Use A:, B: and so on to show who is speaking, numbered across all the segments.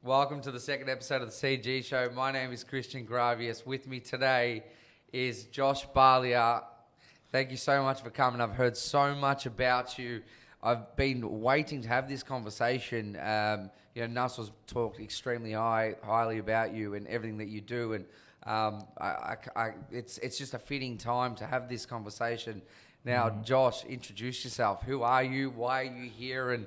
A: Welcome to the second episode of the CG Show. My name is Christian Gravius. With me today is Josh Balia. Thank you so much for coming. I've heard so much about you. I've been waiting to have this conversation. Nussle's talked extremely highly about you and everything that you do, and it's just a fitting time to have this conversation. Now, Josh, introduce yourself. Who are you? Why are you here? And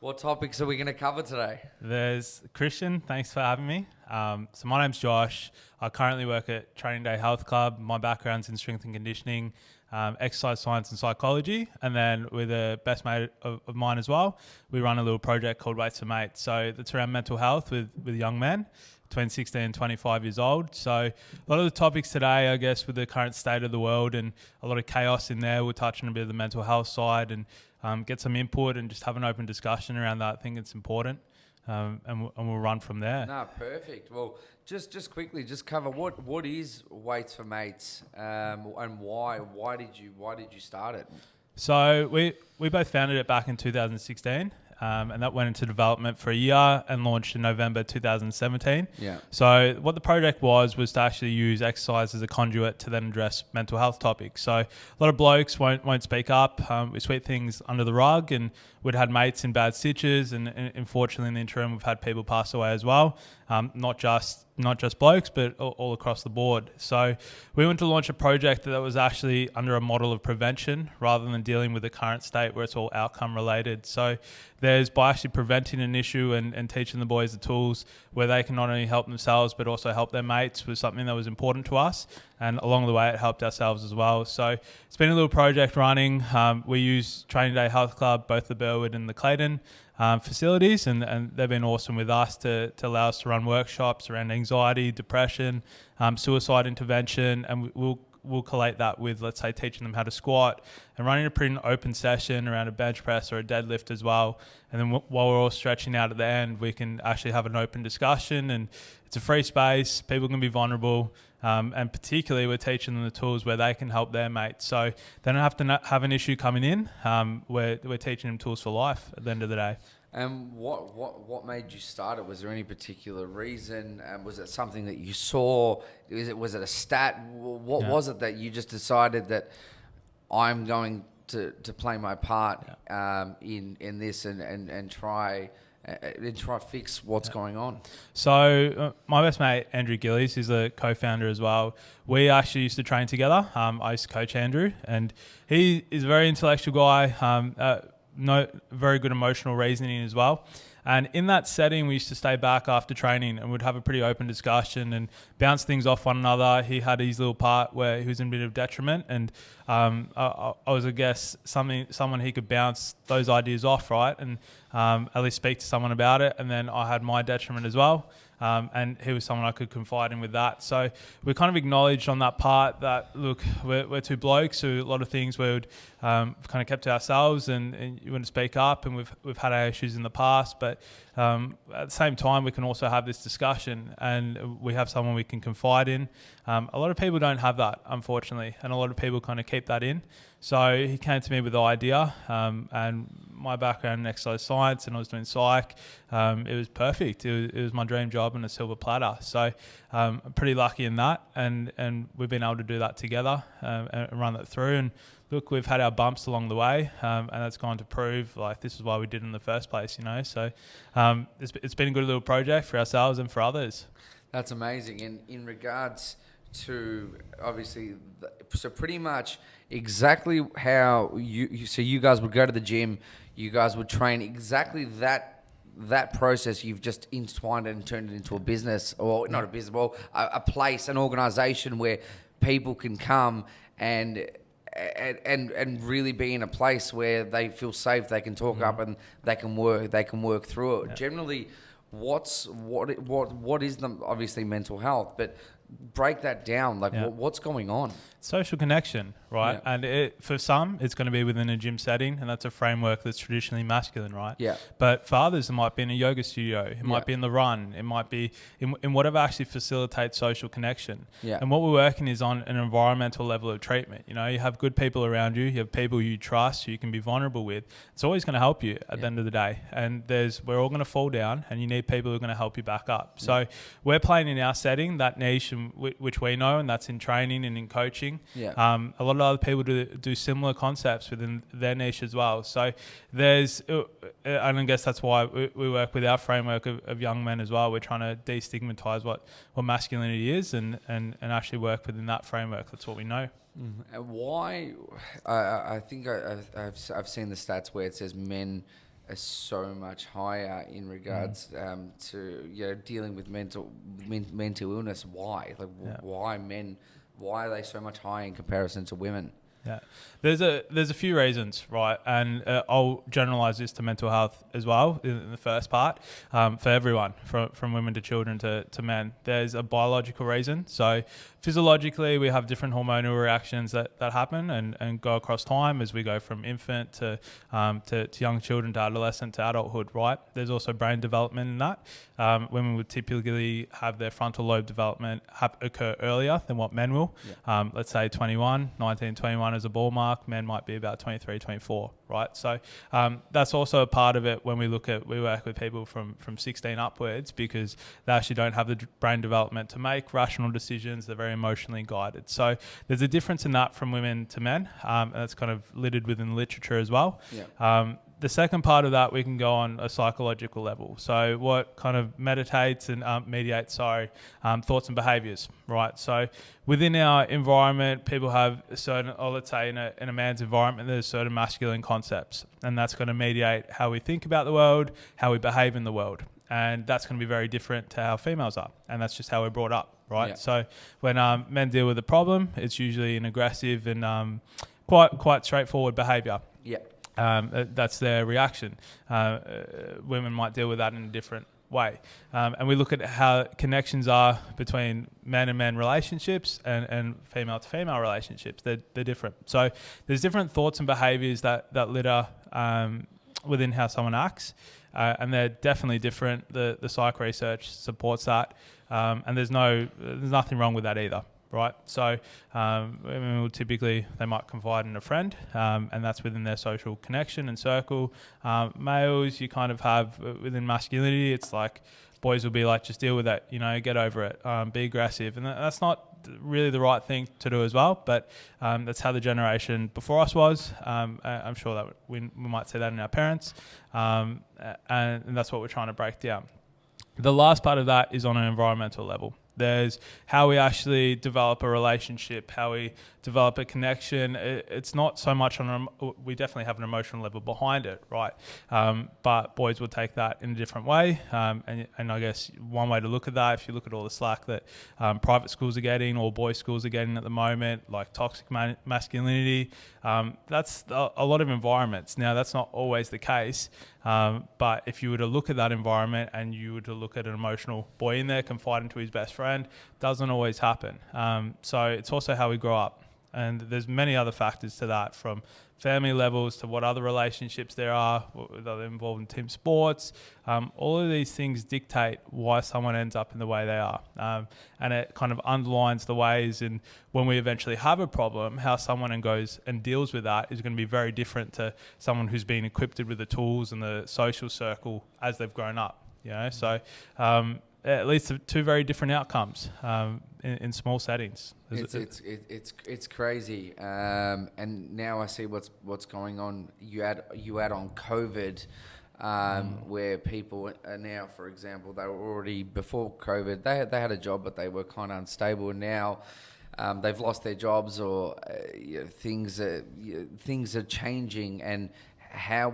A: what topics are we going to cover today?
B: There's Christian. Thanks for having me. So my name's Josh. I currently work at Training Day Health Club. My background's in strength and conditioning, exercise science and psychology. And then with a best mate of mine as well, we run a little project called Weights for Mates. So that's around mental health with young men between 16 and 25 years old. So a lot of the topics today, I guess, with the current state of the world and a lot of chaos in there, we'll touch on a bit of the mental health side and get some input and just have an open discussion around that. I think it's important, and we'll run from there.
A: No, perfect. Well, just quickly, just cover what is Weights for Mates, and why did you start it?
B: So we both founded it back in 2016. And that went into development for a year and launched in November 2017.
A: Yeah.
B: So what the project was to actually use exercise as a conduit to then address mental health topics. So a lot of blokes won't speak up. We sweep things under the rug, and we'd had mates in bad stitches, and unfortunately in the interim we've had people pass away as well. Not just blokes, but all across the board. So we went to launch a project that was actually under a model of prevention rather than dealing with the current state where it's all outcome related. So there's by actually preventing an issue and teaching the boys the tools where they can not only help themselves but also help their mates was something that was important to us. And along the way, it helped ourselves as well. So it's been a little project running. We use Training Day Health Club, both the Burwood and the Clayton facilities, and they've been awesome with us to allow us to run workshops around anxiety, depression, suicide intervention, and we'll collate that with, let's say, teaching them how to squat and running a pretty open session around a bench press or a deadlift as well. And then while we're all stretching out at the end, we can actually have an open discussion, and it's a free space. People can be vulnerable. And particularly we're teaching them the tools where they can help their mates. So they don't have to have an issue coming in. We're teaching them tools for life at the end of the day.
A: And what made you start it? Was there any particular reason? Was it something that you saw? Was it a stat? What was it that you just decided that I'm going to play my part in this and try to fix what's going on?
B: So my best mate, Andrew Gillies, he's a co-founder as well. We actually used to train together. I used to coach Andrew, and he is a very intellectual guy, very good emotional reasoning as well. And in that setting, we used to stay back after training and would have a pretty open discussion and bounce things off one another. He had his little part where he was in a bit of detriment, and I was, I guess, someone he could bounce those ideas off, right? And at least speak to someone about it. And then I had my detriment as well. And he was someone I could confide in with that. So we kind of acknowledged on that part that, look, we're two blokes who a lot of things we would kind of kept to ourselves and you wouldn't speak up, and we've had our issues in the past, but at the same time we can also have this discussion and we have someone we can confide in. A lot of people don't have that, unfortunately, and a lot of people kind of keep that in. So he came to me with the idea, and my background in exercise science, and I was doing psych. It was perfect. It was my dream job on a silver platter. So I'm pretty lucky in that, and we've been able to do that together and run that through. And look, we've had our bumps along the way, and that's gone to prove like this is why we did it in the first place, So it's been a good little project for ourselves and for others.
A: That's amazing. And in regards to obviously, so pretty much exactly how you guys would go to the gym, you guys would train exactly that process. You've just intertwined it and turned it into a business, or not a business, well, a place, an organization where people can come and really be in a place where they feel safe, they can talk up and they can work through it. Generally, what is the obviously mental health, but break that down. Like,
B: Yeah.
A: what's going on?
B: Social connection, right?
A: Yeah.
B: And for some, it's going to be within a gym setting, and that's a framework that's traditionally masculine, right?
A: Yeah.
B: But for others, it might be in a yoga studio, it might be in the run, it might be in whatever actually facilitates social connection.
A: Yeah.
B: And what we're working is on an environmental level of treatment. You know, you have good people around you have people you trust, who you can be vulnerable with. It's always going to help you at the end of the day. And we're all going to fall down, and you need people who are going to help you back up. So we're playing in our setting, that niche, which we know, and that's in training and in coaching.
A: Yeah.
B: A lot of other people do similar concepts within their niche as well. So there's, and I guess that's why we work with our framework of young men as well. We're trying to destigmatize what masculinity is and actually work within that framework. That's what we know.
A: And why? I think I've seen the stats where it says men are so much higher in regards to dealing with mental illness. Why? Like, why men? Why are they so much higher in comparison to women?
B: Yeah, there's a few reasons, right? And I'll generalize this to mental health as well in the first part. For everyone, from women to children to men, there's a biological reason. So physiologically, we have different hormonal reactions that happen and go across time as we go from infant to young children to adolescent to adulthood, right? There's also brain development in that. Women would typically have their frontal lobe development occur earlier than what men will. Yeah. Let's say 19, 21 as a ball mark. Men might be about 23, 24, right? So that's also a part of it when we work with people from 16 upwards, because they actually don't have the brain development to make rational decisions. They're very emotionally guided. So there's a difference in that from women to men, and that's kind of littered within the literature as well. Yeah. The second part of that, we can go on a psychological level. So what kind of mediates thoughts and behaviours, right? So within our environment, people have certain, or let's say in a man's environment, there's certain masculine concepts, and that's going to mediate how we think about the world, how we behave in the world. And that's going to be very different to how females are. And that's just how we're brought up, right? Yeah. So when men deal with a problem, it's usually an aggressive and quite straightforward behaviour. Yeah. That's their reaction. Women might deal with that in a different way. And we look at how connections are between man and man relationships and female to female relationships. They're different. So there's different thoughts and behaviours that litter within how someone acts. And they're definitely different. The psych research supports that. And there's nothing wrong with that either. Right, so typically they might confide in a friend, and that's within their social connection and circle. Males, you kind of have within masculinity, it's like boys will be like, just deal with it, get over it, be aggressive, and that's not really the right thing to do as well. But that's how the generation before us was. I'm sure that we might see that in our parents, and that's what we're trying to break down. The last part of that is on an environmental level. There's how we actually develop a relationship, how we develop a connection. It's not so much we definitely have an emotional level behind it, right? But boys will take that in a different way. And I guess one way to look at that, if you look at all the slack that private schools are getting or boys' schools are getting at the moment, like toxic masculinity, that's a lot of environments. Now, that's not always the case. But if you were to look at that environment and you were to look at an emotional boy in there confiding to his best friend, doesn't always happen. So it's also how we grow up. And there's many other factors to that, from family levels to what other relationships there are, whether they're involved in team sports. All of these things dictate why someone ends up in the way they are. And it kind of underlines the ways in when we eventually have a problem, how someone goes and deals with that is going to be very different to someone who's been equipped with the tools and the social circle as they've grown up. So it leads to two very different outcomes in small settings.
A: It's crazy, and now I see what's going on. You add on COVID, where people are now, for example, they were already before COVID. They had a job, but they were kind of unstable, and now they've lost their jobs, or things are changing. And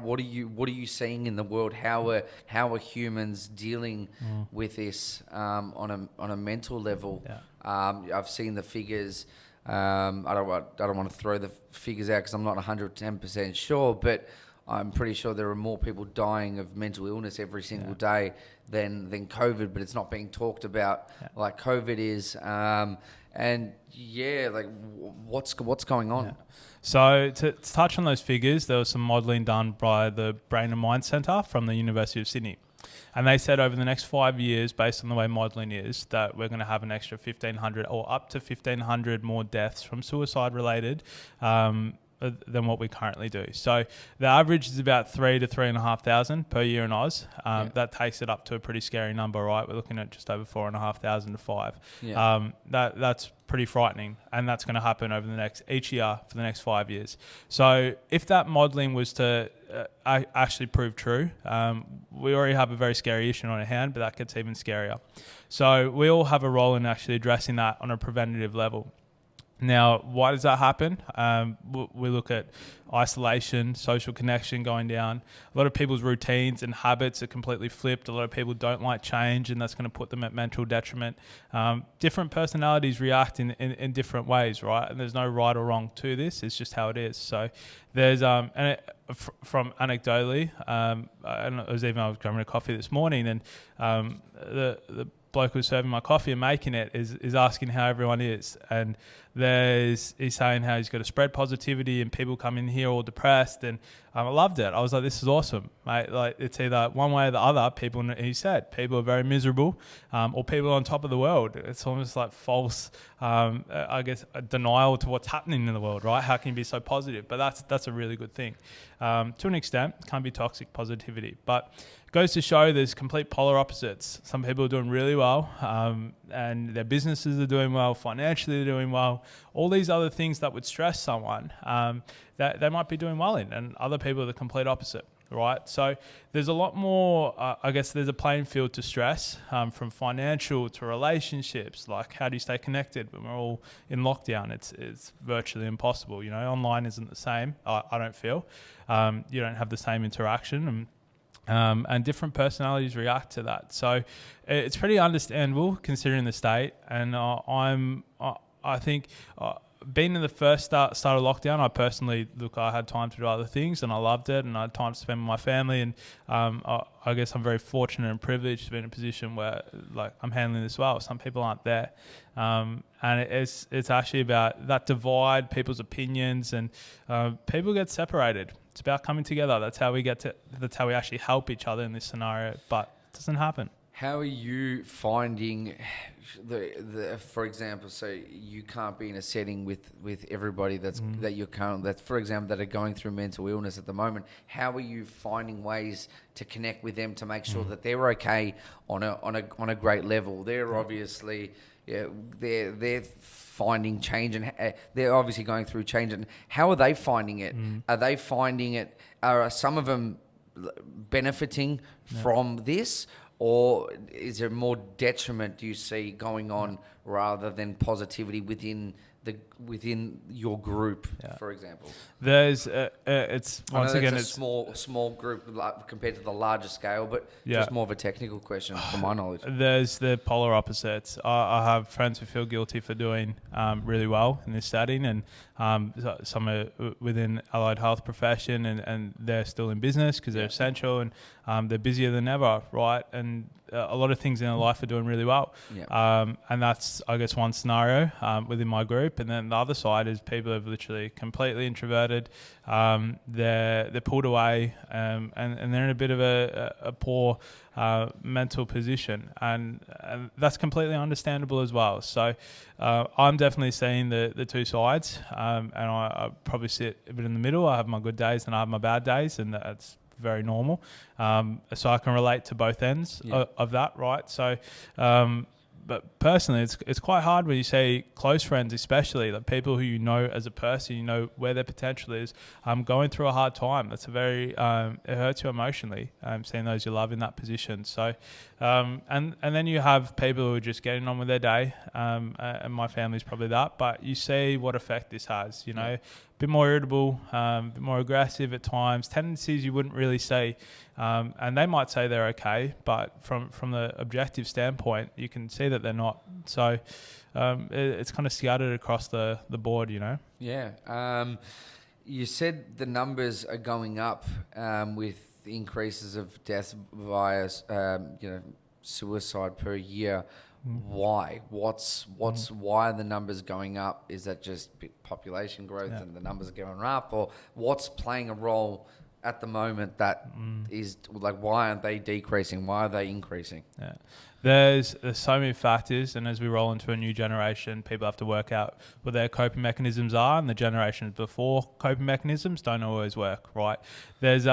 A: what are you seeing in the world? How are humans dealing with this on a mental level? Yeah. I've seen the figures. I don't want to throw the figures out because I'm not 110% sure, but I'm pretty sure there are more people dying of mental illness every single day than COVID, but it's not being talked about like COVID is. And yeah, like what's going on?
B: Yeah. So to touch on those figures, there was some modelling done by the Brain and Mind Centre from the University of Sydney. And they said over the next 5 years, based on the way modelling is, that we're going to have an extra 1,500 or up to 1,500 more deaths from suicide related than what we currently do. So the average is about 3,000 to 3,500 per year in Oz. That takes it up to a pretty scary number, right? We're looking at just over 4,500 to 5. That's pretty frightening, and that's going to happen over each year for the next 5 years. So if that modelling was to actually prove true, we already have a very scary issue on our hand, but that gets even scarier. So we all have a role in actually addressing that on a preventative level. Now, why does that happen? We look at isolation, social connection going down. A lot of people's routines and habits are completely flipped. A lot of people don't like change, and that's going to put them at mental detriment. Different personalities react in different ways, right? And there's no right or wrong to this. It's just how it is. So there's, from anecdotally, and I was grabbing a coffee this morning, and the bloke who's serving my coffee and making it is asking how everyone is, and he's saying how he's got to spread positivity and people come in here all depressed, and I loved it. I was like, this is awesome, mate. Like, it's either one way or the other. He said people are very miserable, or people are on top of the world. It's almost like false, I guess, a denial to what's happening in the world, right? How can you be so positive? But that's a really good thing. To an extent, it can be toxic positivity, but goes to show there's complete polar opposites. Some people are doing really well, and their businesses are doing well, financially they're doing well. All these other things that would stress someone, that they might be doing well in, and other people are the complete opposite, right? So there's a lot more, I guess there's a playing field to stress, from financial to relationships. Like, how do you stay connected when we're all in lockdown? It's virtually impossible. You know, online isn't the same, I don't feel. You don't have the same interaction, and different personalities react to that. So it's pretty understandable considering the state. And I think being in the first start of lockdown, I had time to do other things, and I loved it, and I had time to spend with my family. And I guess I'm very fortunate and privileged to be in a position where, like, I'm handling this well. Some people aren't there, and it's actually about that divide, people's opinions, and people get separated. It's about coming together. That's how we actually help each other in this scenario, but it doesn't happen.
A: How are you finding for example, so you can't be in a setting with everybody for example, that are going through mental illness at the moment. How are you finding ways to connect with them to make sure that they're okay on a great level? They're obviously, they're finding change, and they're obviously going through change. And how are they finding it? Are they finding it? Are some of them benefiting from this? Or is there more detriment do you see going on rather than positivity within your group, for example?
B: There's it's once again
A: it's a small group compared to the larger scale, but just more of a technical question from my knowledge.
B: There's the polar opposites. I have friends who feel guilty for doing really well in this setting, and some are within allied health profession, and they're still in business because they're essential, and they're busier than ever, right? And a lot of things in their life are doing really well. And that's, I guess, one scenario within my group. And then the other side is people are literally completely introverted. They're pulled away, and they're in a bit of a poor mental position. And that's completely understandable as well. So I'm definitely seeing the two sides. And I probably sit a bit in the middle. I have my good days and I have my bad days, and that's very normal. So I can relate to both ends of that, right? So, but personally, it's quite hard when you see close friends, especially like people who you know as a person, you know where their potential is, going through a hard time. That's a very, it hurts you emotionally, seeing those you love in that position. So, and then you have people who are just getting on with their day, and my family's probably that, but you see what effect this has, you know, a bit more irritable, a bit more aggressive at times, tendencies you wouldn't really see. And they might say they're okay, but from the objective standpoint, you can see that they're not. So it's kind of scattered across the board, you know?
A: Yeah. You said the numbers are going up with increases of deaths via, suicide per year. Why? Why are the numbers going up? Is that just population growth and the numbers are going up, or what's playing a role at the moment that is like, why aren't they decreasing? Why are they increasing?
B: Yeah. There's so many factors, and as we roll into a new generation, people have to work out what their coping mechanisms are, and the generations before coping mechanisms don't always work, right? There's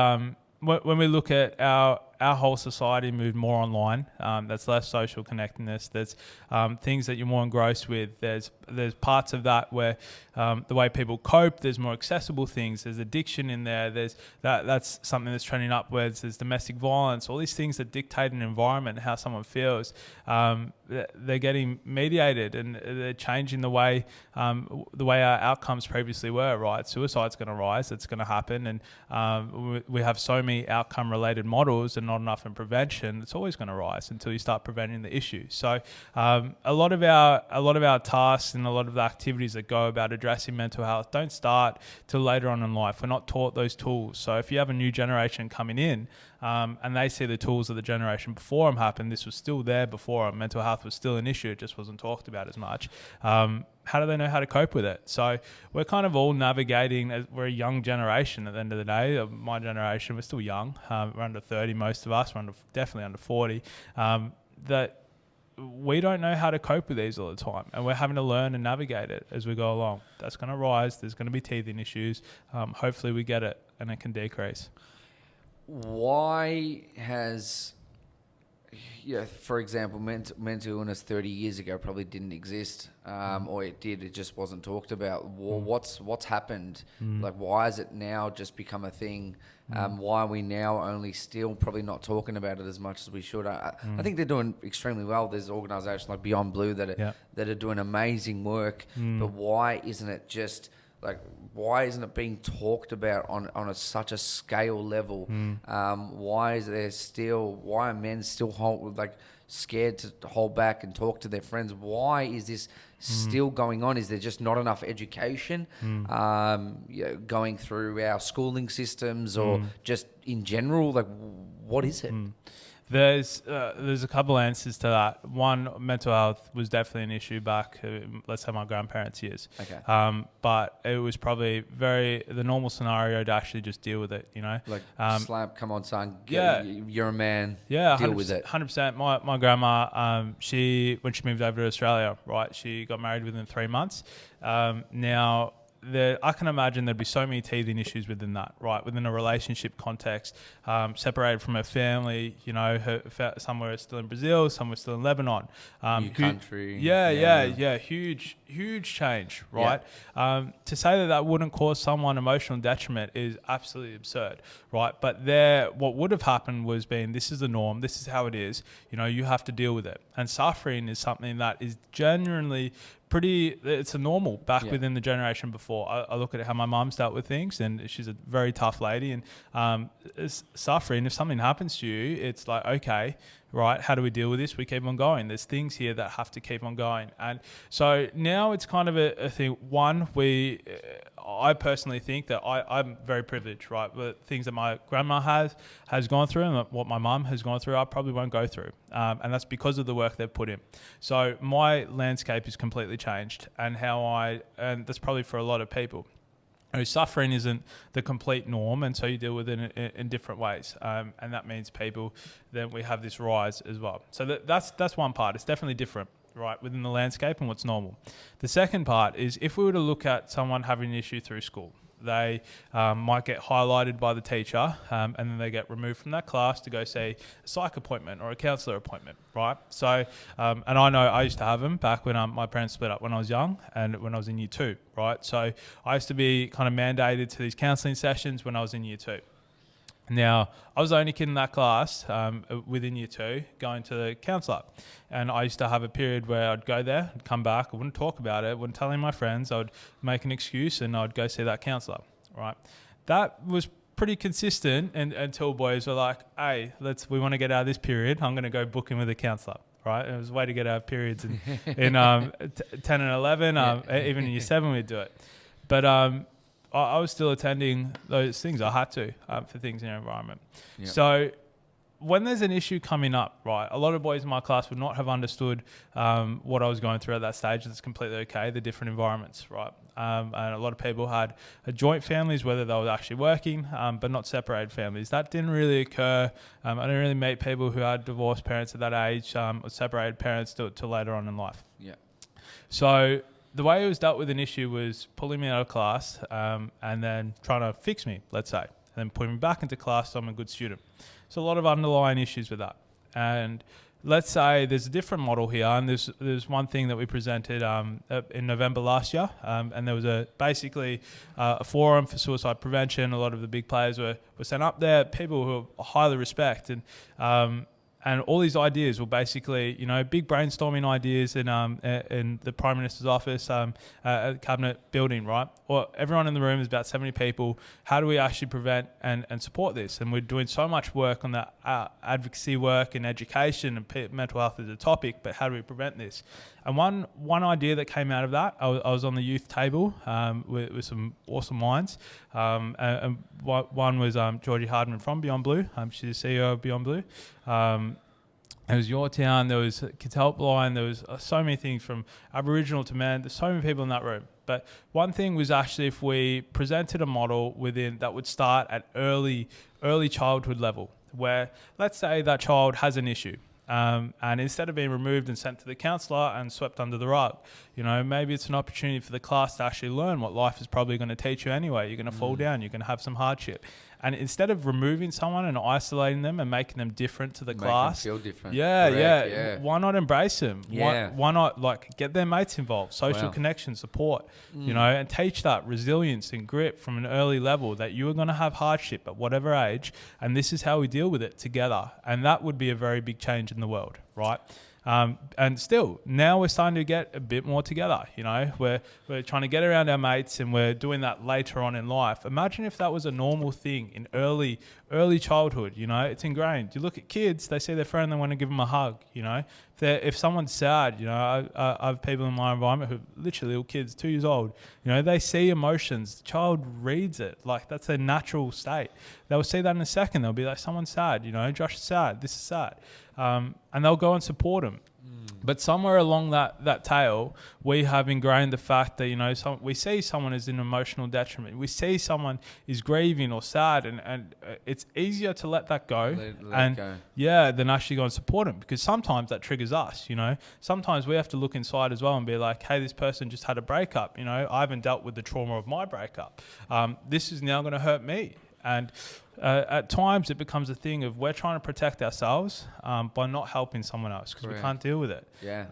B: when we look at our whole society moved more online, that's less social connectedness. There's things that you're more engrossed with. There's parts of that where the way people cope, there's more accessible things. There's addiction in there. That's something that's trending upwards. There's domestic violence. All these things that dictate an environment, how someone feels. They're getting mediated, and they're changing the way our outcomes previously were. Right, suicide's going to rise. It's going to happen, and we have so many outcome-related models and not enough in prevention. It's always going to rise until you start preventing the issue. So a lot of our tasks and a lot of the activities that go about addressing mental health don't start till later on in life. We're not taught those tools. So if you have a new generation coming in and they see the tools of the generation before them happen, this was still there before them. Mental health was still an issue. It just wasn't talked about as much. How do they know how to cope with it? So we're kind of all navigating. We're a young generation at the end of the day. My generation, we're still young. We're under 30, most of us. We're definitely under 40. That we don't know how to cope with these all the time, and we're having to learn and navigate it as we go along. That's going to rise. There's going to be teething issues. Hopefully we get it and it can decrease.
A: Why has, for example, mental illness 30 years ago probably didn't exist, or it did, it just wasn't talked about. What's happened? Like, why has it now just become a thing? Why are we now only still probably not talking about it as much as we should? I think they're doing extremely well. There's organisations like Beyond Blue that are doing amazing work, but why isn't it just... Like, why isn't it being talked about on such a scale level? Why are men still scared to hold back and talk to their friends? Why is this still going on? Is there just not enough education going through our schooling systems, or just in general? Like, what is it?
B: There's a couple answers to that. One, mental health was definitely an issue back, let's say my grandparents' years.
A: Okay.
B: But it was probably the normal scenario to actually just deal with it,
A: Like, slap, come on, son.
B: Yeah.
A: You're a man.
B: Yeah,
A: deal with it.
B: 100%. My grandma, when she moved over to Australia, right, she got married within 3 months. Now... I can imagine there'd be so many teething issues within that, right? Within a relationship context, separated from her family, somewhere still in Brazil, somewhere still in Lebanon.
A: New country.
B: Yeah. Huge change, right? Yeah. To say that wouldn't cause someone emotional detriment is absolutely absurd, right? But what would have happened was this is the norm, this is how it is, you have to deal with it. And suffering is something that is genuinely it's a normal back within the generation before. I look at how my mum's dealt with things, and she's a very tough lady, and it's suffering. If something happens to you, it's like, okay, right, how do we deal with this? We keep on going. There's things here that have to keep on going. And so now it's kind of a thing. One, I personally think that I'm very privileged, right? The things that my grandma has gone through and what my mum has gone through, I probably won't go through. And that's because of the work they've put in. So my landscape is completely changed, and that's probably for a lot of people. Suffering isn't the complete norm, and so you deal with it in different ways, and that means then we have this rise as well. So that's one part. It's definitely different, right, within the landscape and what's normal. The second part is, if we were to look at someone having an issue through school, they might get highlighted by the teacher, and then they get removed from that class to go see a psych appointment or a counsellor appointment, right? So, and I know I used to have them back when my parents split up when I was young and when I was in year 2, right? So I used to be kind of mandated to these counselling sessions when I was in year 2. Now, I was the only kid in that class within year 2 going to the counsellor. And I used to have a period where I'd go there, I'd come back, I wouldn't talk about it, wouldn't tell any of my friends, I would make an excuse and I'd go see that counsellor, right? That was pretty consistent until boys were like, hey, we want to get out of this period, I'm going to go book in with a counsellor. Right, it was a way to get out of periods in 10 and 11, even in year 7 we'd do it. But I was still attending those things. I had to for things in our environment.
A: Yep.
B: So when there's an issue coming up, right, a lot of boys in my class would not have understood what I was going through at that stage. That's completely okay, the different environments, right? And a lot of people had joint families, whether they were actually working, but not separated families. That didn't really occur. I didn't really meet people who had divorced parents at that age or separated parents till later on in life.
A: Yeah.
B: So the way it was dealt with an issue was pulling me out of class and then trying to fix me, let's say, and then putting me back into class so I'm a good student. So a lot of underlying issues with that. And let's say there's a different model here, and there's one thing that we presented in November last year, and there was basically a forum for suicide prevention. A lot of the big players were sent up there, people who I highly respect, and all these ideas were basically, big brainstorming ideas in the Prime Minister's office at the Cabinet building, right? Or everyone in the room is about 70 people. How do we actually prevent and support this? And we're doing so much work on that advocacy work and education, and mental health is a topic, but how do we prevent this? And one idea that came out of that, I was on the youth table with some awesome minds. And one was Georgie Hardman from Beyond Blue. She's the CEO of Beyond Blue. It was Your Town. There was Kids Helpline. There was so many things from Aboriginal to men. There's so many people in that room. But one thing was actually if we presented a model within that would start at early childhood level, where let's say that child has an issue. And instead of being removed and sent to the counsellor and swept under the rug, maybe it's an opportunity for the class to actually learn what life is probably going to teach you anyway. You're going to fall down. You're going to have some hardship. And instead of removing someone and isolating them and making them different to the class,
A: them feel different.
B: Yeah. Why not embrace them?
A: Yeah.
B: Why not get their mates involved, social connection, support, and teach that resilience and grit from an early level that you are going to have hardship at whatever age, and this is how we deal with it together. And that would be a very big change in the world, right? And still, now we're starting to get a bit more together. We're trying to get around our mates, and we're doing that later on in life. Imagine if that was a normal thing in early childhood. It's ingrained. You look at kids; they see their friend, they want to give them a hug. If someone's sad, I have people in my environment who are literally little kids, 2 years old. They see emotions. The child reads it. Like, that's their natural state. They'll see that in a second. They'll be like, someone's sad. Josh is sad. This is sad. And they'll go and support them. But somewhere along that tail, we have ingrained the fact that, we see someone is in emotional detriment. We see someone is grieving or sad, and it's easier to let that go.
A: Let it go.
B: Yeah, than actually go and support them, because sometimes that triggers us. Sometimes we have to look inside as well and be like, hey, this person just had a breakup. I haven't dealt with the trauma of my breakup. This is now going to hurt me. And at times it becomes a thing of we're trying to protect ourselves by not helping someone else because we can't deal with it.
A: Yeah.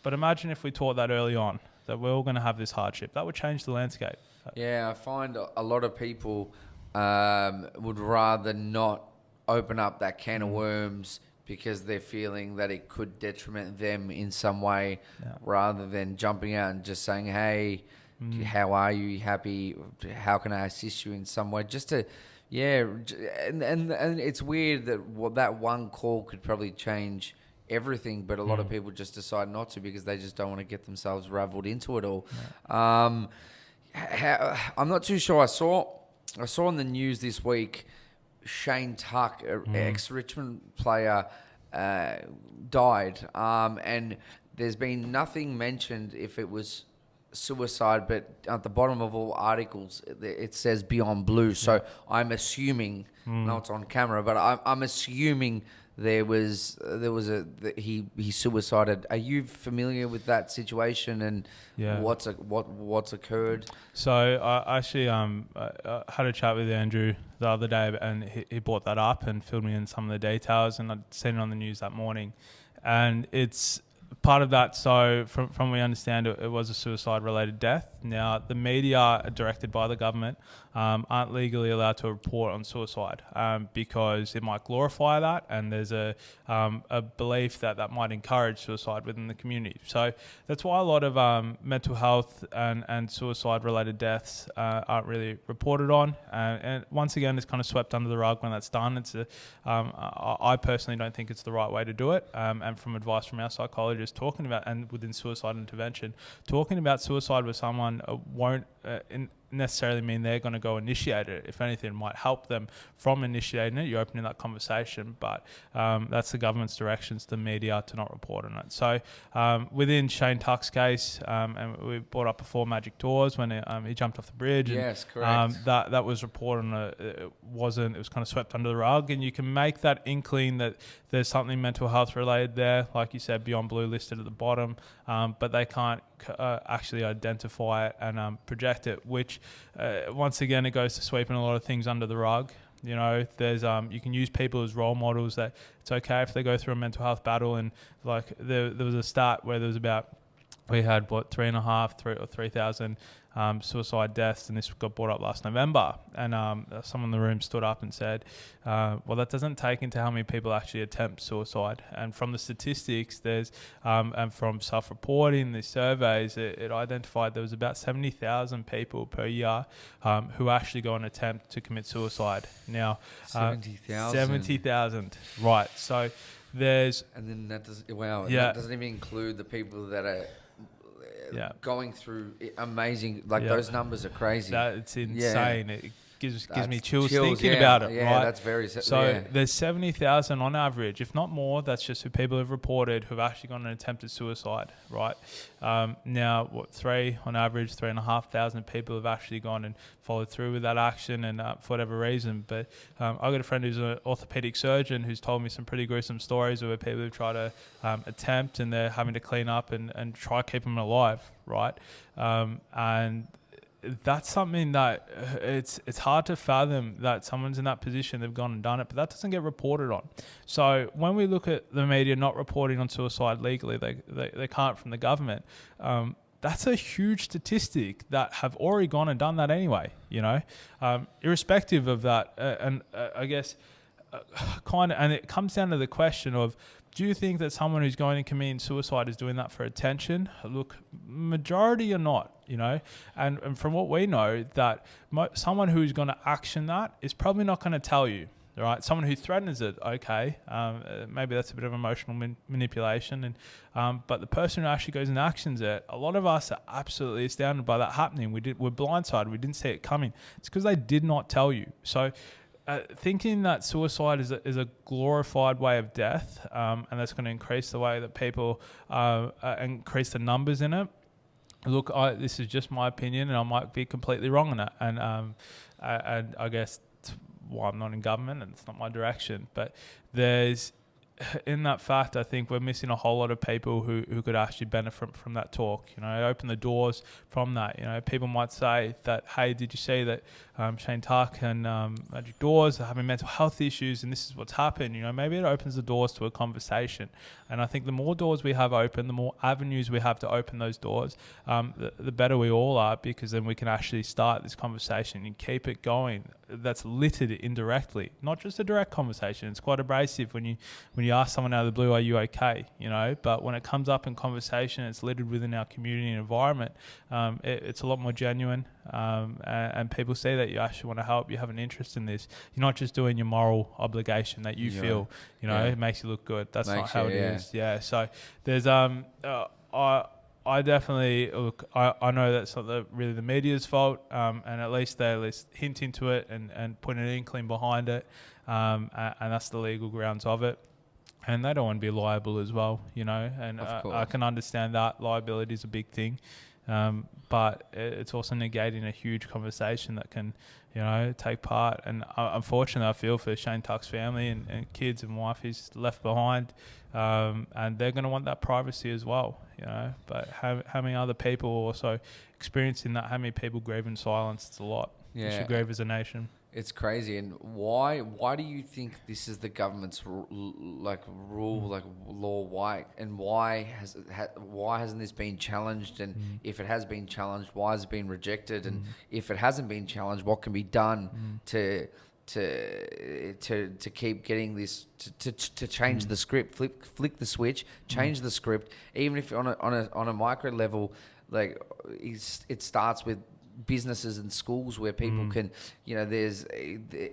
B: But imagine if we taught that early on, that we're all going to have this hardship. That would change the landscape.
A: Yeah, I find a lot of people would rather not open up that can of worms because they're feeling that it could detriment them in some way, rather than jumping out and just saying, hey, how are you? Happy? How can I assist you in some way? Just to, and it's weird that that one call could probably change everything, but a lot of people just decide not to because they just don't want to get themselves raveled into it all. I'm not too sure. I saw on the news this week, Shane Tuck, ex-Richmond player, died, and there's been nothing mentioned if it was suicide, but at the bottom of all articles it says Beyond Blue. So I'm assuming, no, it's on camera, but I'm assuming there was he suicided. Are you familiar with that situation and what's occurred?
B: So I actually I had a chat with Andrew the other day, and he brought that up and filled me in some of the details, and I'd seen it on the news that morning, and it's part of that. So from we understand it was a suicide related death. Now the media directed by the government aren't legally allowed to report on suicide because it might glorify that, and there's a belief that might encourage suicide within the community. So that's why a lot of mental health and suicide related deaths aren't really reported on, and once again it's kind of swept under the rug when that's done. I personally don't think it's the right way to do it, and from advice from our psychologists talking about, and within suicide intervention, talking about suicide with someone won't necessarily mean they're going to go initiate it. If anything, it might help them from initiating it. You're opening that conversation, but that's the government's directions to the media to not report on it. So within Shane Tuck's case, and we brought up before Magic Doors when he jumped off the bridge.
A: Yes,
B: and,
A: correct.
B: That was reported on it was kind of swept under the rug, and you can make that inkling that there's something mental health related there, like you said, Beyond Blue listed at the bottom, but they can't actually identify it and project it, which once again, it goes to sweeping a lot of things under the rug. You know, there's you can use people as role models, that it's okay if they go through a mental health battle. And like there was a stat where there was we had 3,000 suicide deaths, and this got brought up last November. And someone in the room stood up and said, well, that doesn't take into how many people actually attempt suicide. And from the statistics, there's and from self-reporting, the surveys, it identified there was about 70,000 people per year who actually go and attempt to commit suicide. Now, 70,000, right? So there's,
A: and then that doesn't. Wow,
B: yeah,
A: that doesn't even include the people that are going through amazing. Like those numbers are crazy.
B: It's insane. It gives me chills
A: chills,
B: thinking about it.
A: Yeah,
B: right?
A: that's very.
B: So there's 70,000 on average, if not more. That's just who people have reported who've actually gone and attempted suicide. Right now, 3,500 people have actually gone and followed through with that action, and for whatever reason. But I've got a friend who's an orthopedic surgeon who's told me some pretty gruesome stories where people have tried to attempt, and they're having to clean up and try to keep them alive. Right, and that's something that it's hard to fathom that someone's in that position, they've gone and done it, but that doesn't get reported on. So when we look at the media not reporting on suicide legally, they can't from the government. That's a huge statistic that have already gone and done that anyway, you know, irrespective of that. I guess and it comes down to the question of, do you think that someone who's going and committing suicide is doing that for attention? Look, majority are not, you know, and from what we know, that someone who's going to action that is probably not going to tell you, right? Someone who threatens it, okay, maybe that's a bit of emotional manipulation, and but the person who actually goes and actions it, a lot of us are absolutely astounded by that happening. We're blindsided. We didn't see it coming. It's because they did not tell you. So. Thinking that suicide is a glorified way of death, and that's going to increase the way that people increase the numbers in it. Look, this is just my opinion, and I might be completely wrong on it. And I guess why I'm not in government, and it's not my direction. But there's, in that fact, I think we're missing a whole lot of people who could actually benefit from that talk. You know, open the doors from that. You know, people might say that, hey, did you see that Shane Tuck and Magic Doors are having mental health issues, and this is what's happened? You know, maybe it opens the doors to a conversation. And I think the more doors we have open, the more avenues we have to open those doors, the better we all are, because then we can actually start this conversation and keep it going. That's littered indirectly, not just a direct conversation. It's quite abrasive when you ask someone out of the blue, are you okay? You know, but when it comes up in conversation, it's littered within our community and environment. It's a lot more genuine, and people see that you actually want to help. You have an interest in this. You're not just doing your moral obligation that you feel. You know, it makes you look good. That's not how it is. Yeah. So there's I definitely look. I know that's not really the media's fault, and at least they hint into it and put an inkling behind it, and that's the legal grounds of it. And they don't want to be liable as well, you know. And I can understand that liability is a big thing, but it's also negating a huge conversation that can, you know, take part. And unfortunately, I feel for Shane Tuck's family and kids and wife he's left behind, and they're going to want that privacy as well, you know. But how many other people also experiencing that? How many people grieve in silence? It's a lot. Yeah. We should grieve as a nation.
A: It's crazy. And why do you think this is the government's law? Why hasn't this been challenged? And if it has been challenged, why has it been rejected? And if it hasn't been challenged, what can be done to keep getting this to change the script, flick the switch, change the script, even if on a micro level, like it starts with businesses and schools where people can, you know,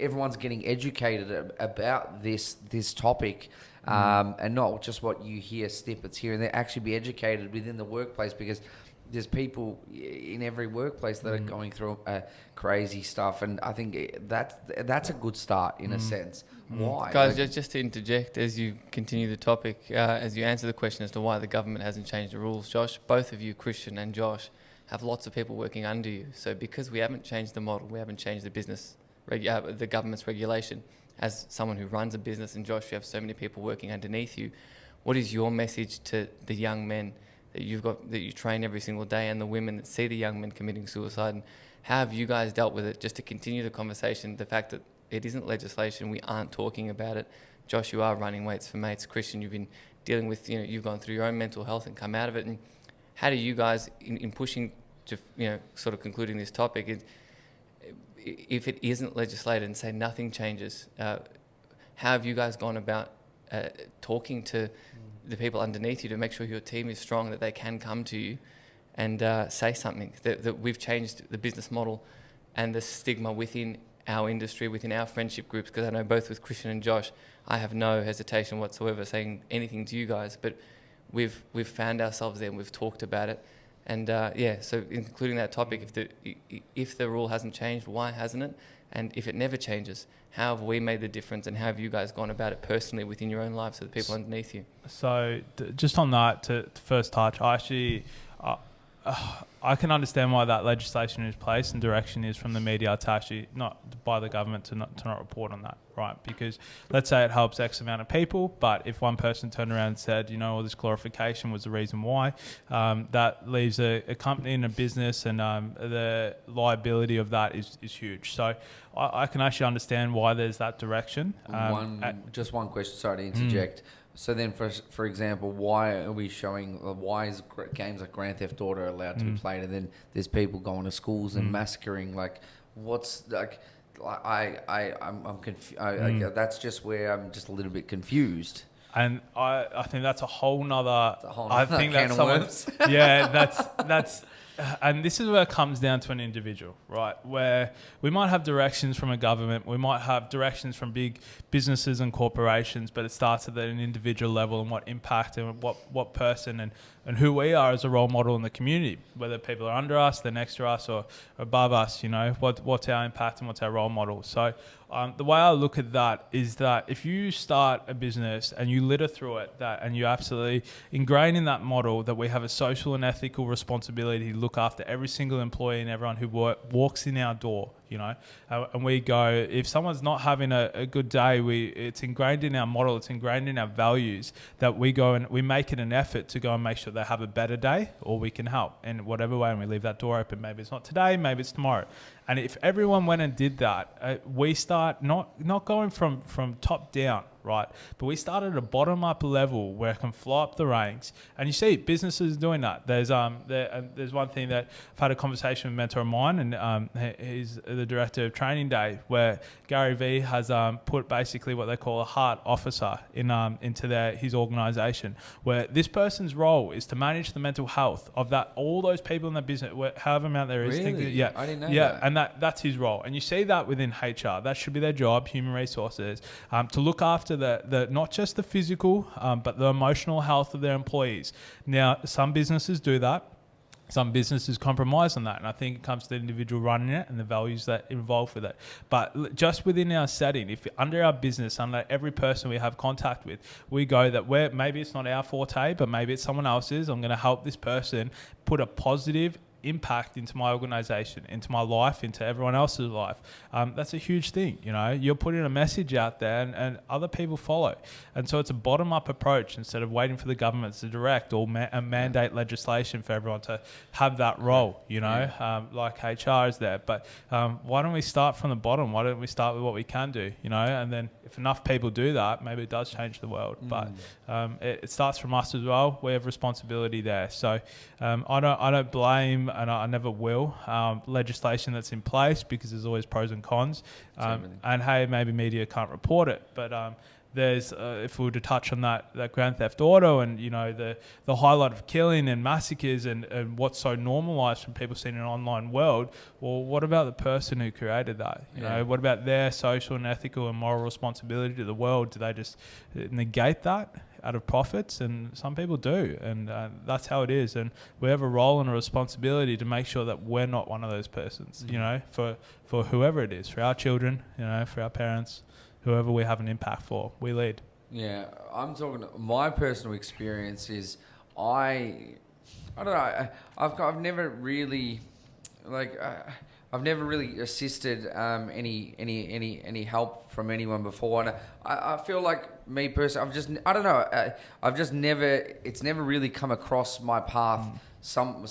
A: everyone's getting educated about this topic, and not just what you hear snippets here, and they actually be educated within the workplace, because there's people in every workplace that are going through crazy stuff, and I think that's a good start in a sense. Why,
C: Guys, just to interject as you continue the topic, as you answer the question as to why the government hasn't changed the rules, Josh, both of you, Christian and Josh, have lots of people working under you. So because we haven't changed the model, we haven't changed the government's regulation. As someone who runs a business, and Josh, you have so many people working underneath you, what is your message to the young men that you train every single day, and the women that see the young men committing suicide? And how have you guys dealt with it? Just to continue the conversation, the fact that it isn't legislation, we aren't talking about it. Josh, you are running Weights for Mates. Christian, you've been dealing with, you've gone through your own mental health and come out of it. And how do you guys, in pushing to, sort of concluding this topic, if it isn't legislated and say nothing changes, how have you guys gone about talking to the people underneath you to make sure your team is strong, that they can come to you and say something, that we've changed the business model and the stigma within our industry, within our friendship groups? Because I know both with Christian and Josh, I have no hesitation whatsoever saying anything to you guys, but we've found ourselves there and we've talked about it. And so including that topic, if the rule hasn't changed, why hasn't it? And if it never changes, how have we made the difference, and how have you guys gone about it personally within your own lives for the people underneath you?
B: So just on that, to first touch, I can understand why that legislation is placed and direction is from the media to actually, not by the government, to not report on that, right? Because let's say it helps X amount of people, but if one person turned around and said, all this glorification was the reason why, that leaves a company and a business, and the liability of that is huge. So I can actually understand why there's that direction.
A: Just one question, sorry to interject. So then, for example, why are we showing? Why is games like Grand Theft Auto allowed to be played, and then there's people going to schools and massacring? Like, what's like? I'm confused. That's just where I'm just a little bit confused.
B: And I think that's a whole nother.
A: I think that's someone.
B: Yeah, that's. And this is where it comes down to an individual, right? Where we might have directions from a government, we might have directions from big businesses and corporations, but it starts at an individual level, and what impact and what person and who we are as a role model in the community, whether people are under us, they're next to us, or above us, what's our impact and what's our role model. So the way I look at that is that if you start a business and you litter through it, and you absolutely ingrain in that model that we have a social and ethical responsibility to look after every single employee and everyone who walks in our door, and we go, if someone's not having a good day, it's ingrained in our model, it's ingrained in our values, that we go and we make it an effort to go and make sure they have a better day, or we can help in whatever way, and we leave that door open. Maybe it's not today, maybe it's tomorrow. And if everyone went and did that, we start not going from top down, right? But we start at a bottom up level where it can fly up the ranks. And you see businesses doing that. There's one thing that I've had a conversation with a mentor of mine, and he's the director of Training Day, where Gary Vee has put basically what they call a heart officer into his organisation, where this person's role is to manage the mental health of all those people in the business, however amount there is.
A: Really? I didn't know that.
B: Yeah, and that's his role. And you see that within HR. That should be their job, human resources, to look after the not just the physical, but the emotional health of their employees. Now, some businesses do that. Some businesses compromise on that, and I think it comes to the individual running it and the values that involve with it. But just within our setting, if under our business, under every person we have contact with, we go that maybe it's not our forte, but maybe it's someone else's. I'm going to help this person put a positive impact into my organization, into my life, into everyone else's life. That's a huge thing. You're putting a message out there, and other people follow. And so it's a bottom-up approach instead of waiting for the government to direct or mandate legislation for everyone to have that role, like HR is there. But why don't we start from the bottom? Why don't we start with what we can do, and then if enough people do that, maybe it does change the world. But it starts from us as well. We have responsibility there. So I don't blame, and I never will, legislation that's in place, because there's always pros and cons. And hey, maybe media can't report it, but there's if we were to touch on that Grand Theft Auto and the highlight of killing and massacres and what's so normalized from people seeing an online world, well, what about the person who created that? You know, what about their social and ethical and moral responsibility to the world? Do they just negate that out of profits? And some people do, and that's how it is. And we have a role and a responsibility to make sure that we're not one of those persons. For whoever it is, for our children, for our parents, whoever we have an impact for, we lead.
A: Yeah, I'm talking. My personal experience is I don't know. I've never really I've never really assisted any help from anyone before, and I feel like me personally, I've just never. It's never really come across my path. Someone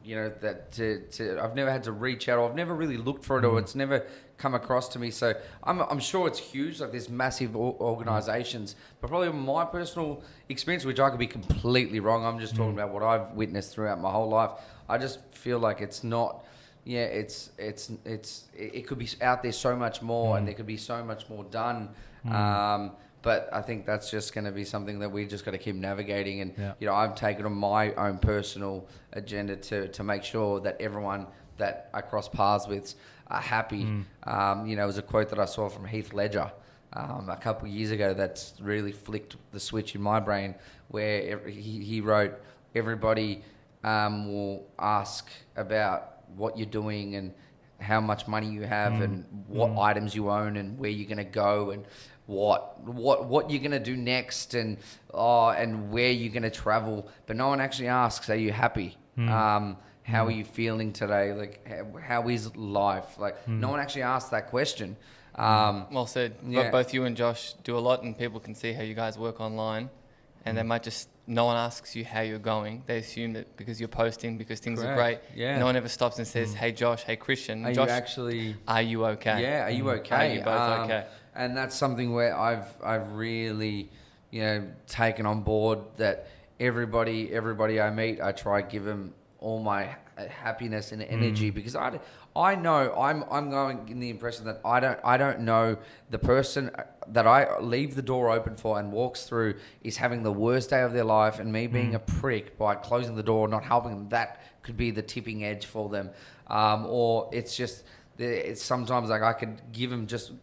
A: that I've never had to reach out, or I've never really looked for it, or it's never come across to me. So I'm sure it's huge, like there's massive organizations, but probably my personal experience, which I could be completely wrong, I'm just talking about what I've witnessed throughout my whole life. I just feel like it's not. Yeah, it could be out there so much more, and there could be so much more done. But I think that's just going to be something that we just got to keep navigating. And I've taken on my own personal agenda to make sure that everyone that I cross paths with are happy. It was a quote that I saw from Heath Ledger a couple of years ago that's really flicked the switch in my brain, where he wrote, everybody will ask about what you're doing and how much money you have and what items you own and where you're going to go and what you're going to do next and where you're going to travel. But no one actually asks, are you happy? How are you feeling today? Like, how is life? Like, no one actually asks that question.
C: Well said. Both you and Josh do a lot, and people can see how you guys work online, and they might just, no one asks you how you're going. They assume that because you're posting, because things are great. Yeah. No one ever stops and says, hey, Josh, hey, Christian.
A: Are
C: Josh,
A: you actually...
C: Are you okay?
A: Yeah, are you okay?
C: Are you both okay?
A: And that's something where I've really, taken on board that everybody I meet, I try to give them all my happiness and energy, because I know I'm going in the impression that I don't know the person that I leave the door open for and walks through is having the worst day of their life, and me being a prick by closing the door, not helping them, that could be the tipping edge for them. Or it's just, it's sometimes like I could give them just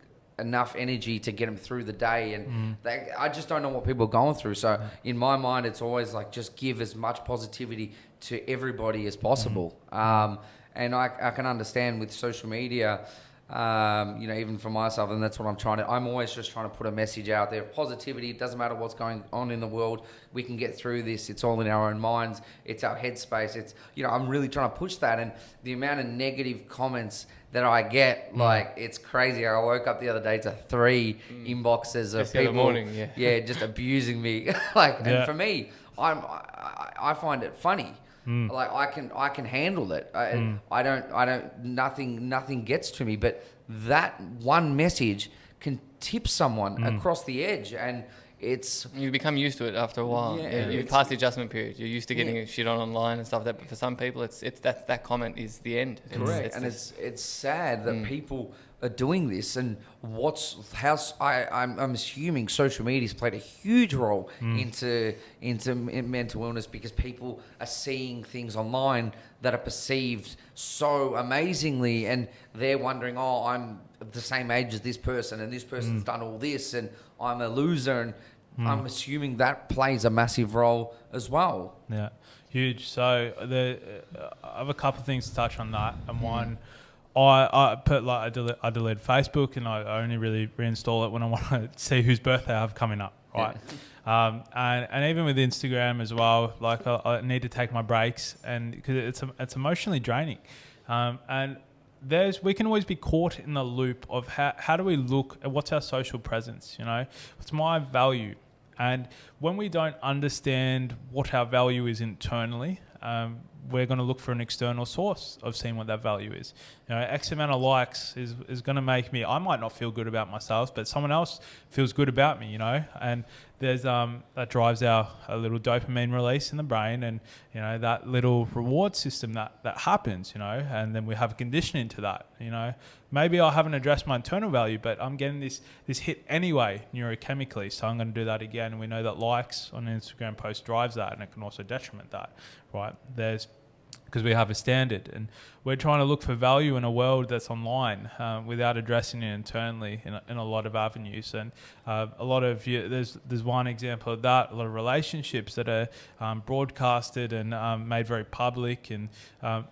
A: enough energy to get them through the day, and I just don't know what people are going through. So in my mind, it's always like, just give as much positivity to everybody as possible. And I can understand with social media, even for myself, and that's what I'm always just trying to put a message out there of positivity. It doesn't matter what's going on in the world. We can get through this. It's all in our own minds. It's our headspace. It's, I'm really trying to push that. And the amount of negative comments that I get, like, it's crazy. I woke up the other day to 3 inboxes of people, just abusing me. And for me, I find it funny. Like, I can handle it. Nothing gets to me, but that one message can tip someone across the edge, and you
C: become used to it after a while. You pass the adjustment period. You're used to getting shit on online and stuff like that. But for some people, it's that comment is the end.
A: Correct. It's sad that people are doing this, and I'm assuming social media's played a huge role into mental illness, because people are seeing things online that are perceived so amazingly, and they're wondering, I'm the same age as this person, and this person's done all this, and I'm a loser, and I'm assuming that plays a massive role as well.
B: Yeah, huge. So I have a couple of things to touch on that, and one, I deleted Facebook, and I only really reinstall it when I want to see whose birthday I have coming up, right? And even with Instagram as well, like I need to take my breaks, and because it's emotionally draining, and we can always be caught in the loop of how do we look at what's our social presence, what's my value. And when we don't understand what our value is internally, we're going to look for an external source of seeing what that value is. X amount of likes is going to make me, I might not feel good about myself, but someone else feels good about me, and there's that drives a little dopamine release in the brain, and that little reward system that happens, and then we have a conditioning to that. Maybe I haven't addressed my internal value, but I'm getting this hit anyway neurochemically, so I'm going to do that again. And we know that likes on an Instagram post drives that, and it can also detriment that, right? Because we have a standard, and we're trying to look for value in a world that's online without addressing it internally in a lot of avenues. And a lot of there's one example of that. A lot of relationships that are broadcasted and made very public, and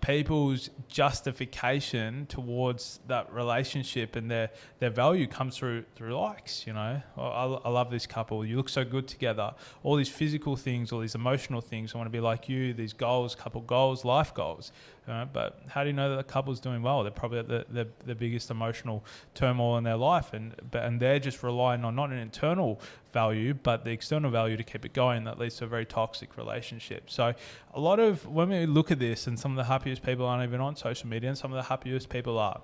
B: people's justification towards that relationship and their value comes through likes. I love this couple. You look so good together. All these physical things, all these emotional things. I want to be like you. These goals, couple goals, life goals. But how do you know that the couple's doing well? They're probably at the biggest emotional turmoil in their life, and they're just relying on not an internal value, but the external value to keep it going. That leads to a very toxic relationship. So a lot of, when we look at this, and some of the happiest people aren't even on social media, and some of the happiest people are.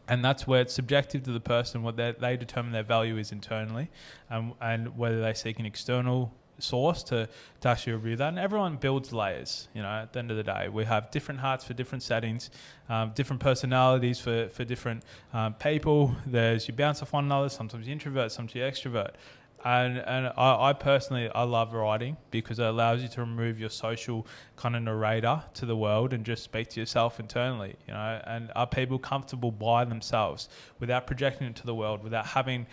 B: And that's where it's subjective to the person, what they determine their value is internally, and whether they seek an external source to actually review that. And everyone builds layers. At the end of the day, we have different hearts for different settings, different personalities for different people. There's, you bounce off one another. Sometimes you introvert, sometimes you extrovert. And I personally, I love writing because it allows you to remove your social kind of narrator to the world and just speak to yourself internally, and are people comfortable by themselves without projecting it to the world, without having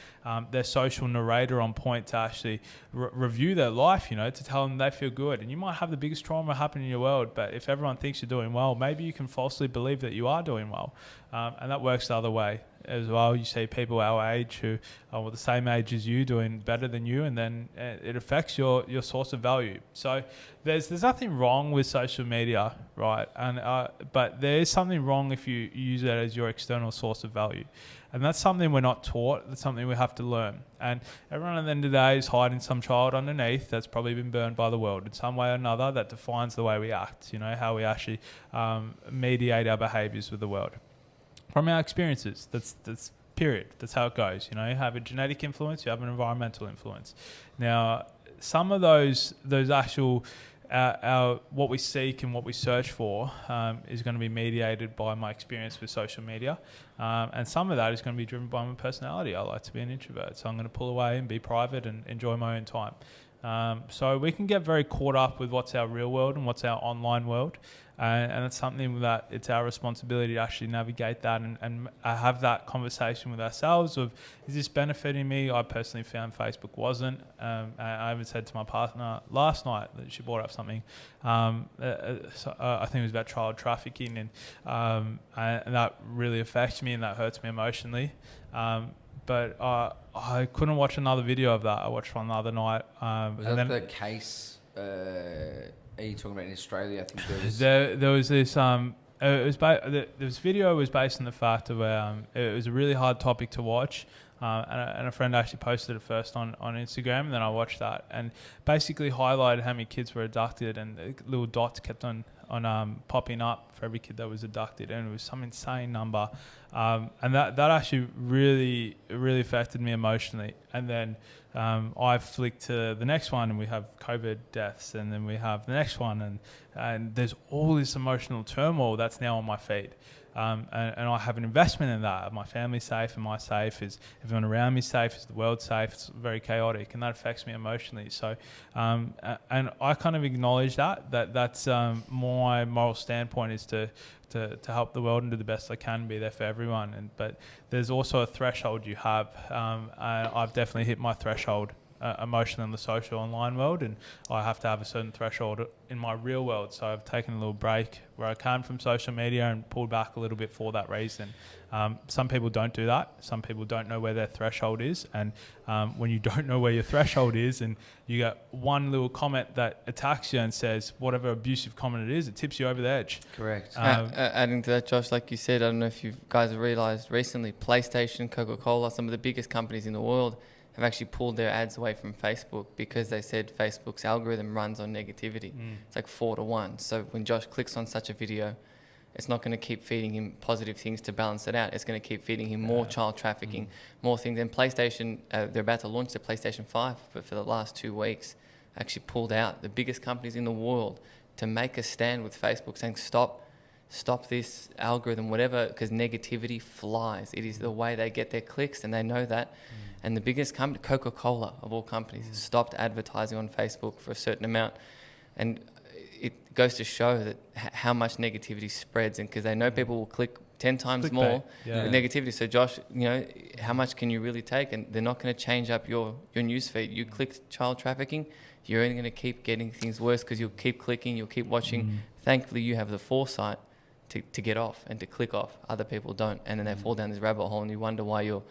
B: their social narrator on point to actually review their life, to tell them they feel good. And you might have the biggest trauma happen in your world, but if everyone thinks you're doing well, maybe you can falsely believe that you are doing well. And that works the other way as well. You see people our age who are the same age as you doing better than you, and then it affects your source of value. So there's nothing wrong with social media, right? And but there is something wrong if you use it as your external source of value. And that's something we're not taught. That's something we have to learn. And everyone at the end of the day is hiding some child underneath that's probably been burned by the world in some way or another that defines the way we act, how we actually mediate our behaviours with the world. From our experiences, that's period. That's how it goes. You have a genetic influence, you have an environmental influence. Now, some of those actual our what we seek and what we search for is going to be mediated by my experience with social media, and some of that is going to be driven by my personality. I like to be an introvert, so I'm going to pull away and be private and enjoy my own time. So we can get very caught up with what's our real world and what's our online world. And it's something that it's our responsibility to actually navigate that and have that conversation with ourselves of, is this benefiting me? I personally found Facebook wasn't. I even said to my partner last night that she brought up something. I think it was about child trafficking, and that really affects me and that hurts me emotionally. But I couldn't watch another video of that. I watched one the other night.
A: Was that the case? Are you talking about in Australia? I think
B: there was this. This video was based on the fact of it was a really hard topic to watch, and a friend actually posted it first on Instagram, and then I watched that and basically highlighted how many kids were abducted, and the little dots kept on popping up for every kid that was abducted, and it was some insane number, and that actually really affected me emotionally. And then I flicked to the next one, and we have COVID deaths, and then we have the next one, and there's all this emotional turmoil that's now on my feed. And I have an investment in that. Are my family safe? Am I safe? Is everyone around me safe? Is the world safe? It's very chaotic, and that affects me emotionally. So, and I kind of acknowledge that's my moral standpoint is to help the world and do the best I can, be there for everyone. But there's also a threshold you have. I've definitely hit my threshold emotionally in the social online world, and I have to have a certain threshold in my real world. So I've taken a little break where I can from social media and pulled back a little bit for that reason. Some people don't do that. Some people don't know where their threshold is. And when you don't know where your threshold is and you get one little comment that attacks you and says whatever abusive comment it is, it tips you over the edge.
A: Correct.
C: Adding to that, Josh, like you said, I don't know if you guys have realised recently, PlayStation, Coca-Cola, some of the biggest companies in the world have actually pulled their ads away from Facebook because they said Facebook's algorithm runs on negativity. It's like 4-1. So when Josh clicks on such a video, it's not going to keep feeding him positive things to balance it out. It's going to keep feeding him more child trafficking, more things. And PlayStation, they're about to launch the PlayStation 5, but for the last 2 weeks, actually pulled out the biggest companies in the world to make a stand with Facebook, saying stop this algorithm, whatever, because negativity flies. It is the way they get their clicks, and they know that. And the biggest company, Coca-Cola of all companies, stopped advertising on Facebook for a certain amount. And it goes to show that how much negativity spreads, and because they know people will click 10 times
B: Clickbait,
C: more
B: yeah.
C: with negativity. So Josh, how much can you really take? And they're not going to change up your news feed. You click child trafficking, you're only going to keep getting things worse because you'll keep clicking, you'll keep watching. Thankfully, you have the foresight to get off and to click off. Other people don't, and then they fall down this rabbit hole, and you wonder why you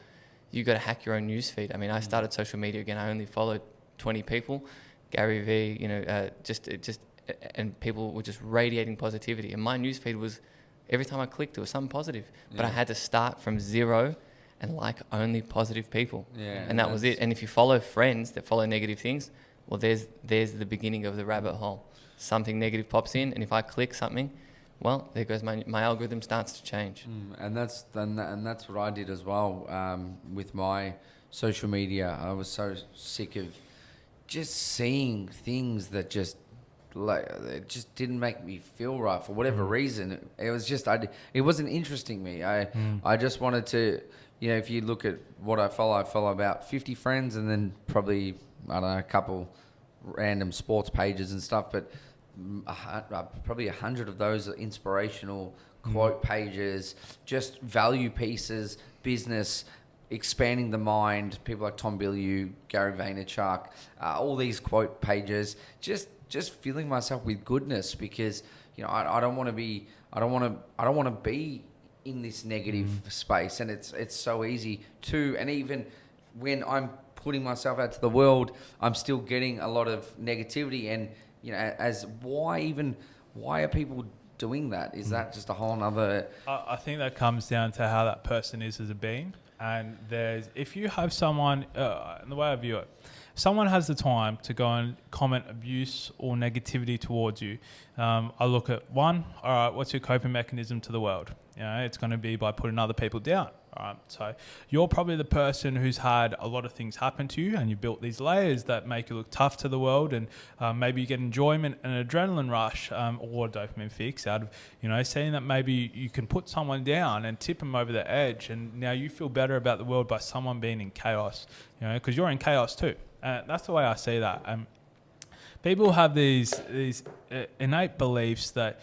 C: got to hack your own news feed. I mean, I started social media again. I only followed 20 people, Gary Vee, and people were just radiating positivity. And my newsfeed was, every time I clicked, it was something positive. But I had to start from zero and like only positive people.
A: Yeah,
C: and that was it. And if you follow friends that follow negative things, well, there's the beginning of the rabbit hole. Something negative pops in, and if I click something, well, there goes my algorithm starts to change.
A: And that's what I did as well with my social media. I was so sick of just seeing things that just it just didn't make me feel right for whatever reason. It was just it wasn't interesting me. I just wanted to, if you look at what I follow about 50 friends, and then probably I don't know, a couple random sports pages and stuff, but probably 100 of those are inspirational quote pages, just value pieces, business, expanding the mind, people like Tom Bilyeu, Gary Vaynerchuk, all these quote pages, just filling myself with goodness, because I don't want to be in this negative space, and it's so easy to, and even when I'm putting myself out to the world, I'm still getting a lot of negativity. And why are people doing that? Is that just a whole nother?
B: I think that comes down to how that person is as a being. And if you have someone, and the way I view it, someone has the time to go and comment abuse or negativity towards you. I look at one, all right, what's your coping mechanism to the world? It's going to be by putting other people down. All right, so you're probably the person who's had a lot of things happen to you, and you built these layers that make you look tough to the world, and maybe you get enjoyment and adrenaline rush or dopamine fix out of seeing that maybe you can put someone down and tip them over the edge, and now you feel better about the world by someone being in chaos, because you're in chaos too. That's the way I see that. People have these innate beliefs that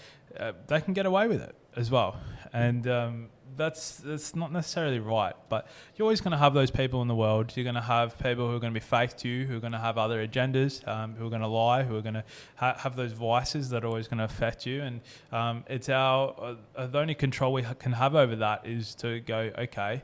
B: they can get away with it as well, and that's not necessarily right. But you're always going to have those people in the world. You're going to have people who are going to be fake to you, who are going to have other agendas, who are going to lie, who are going to have those vices that are always going to affect you. And it's the only control we can have over that is to go, okay,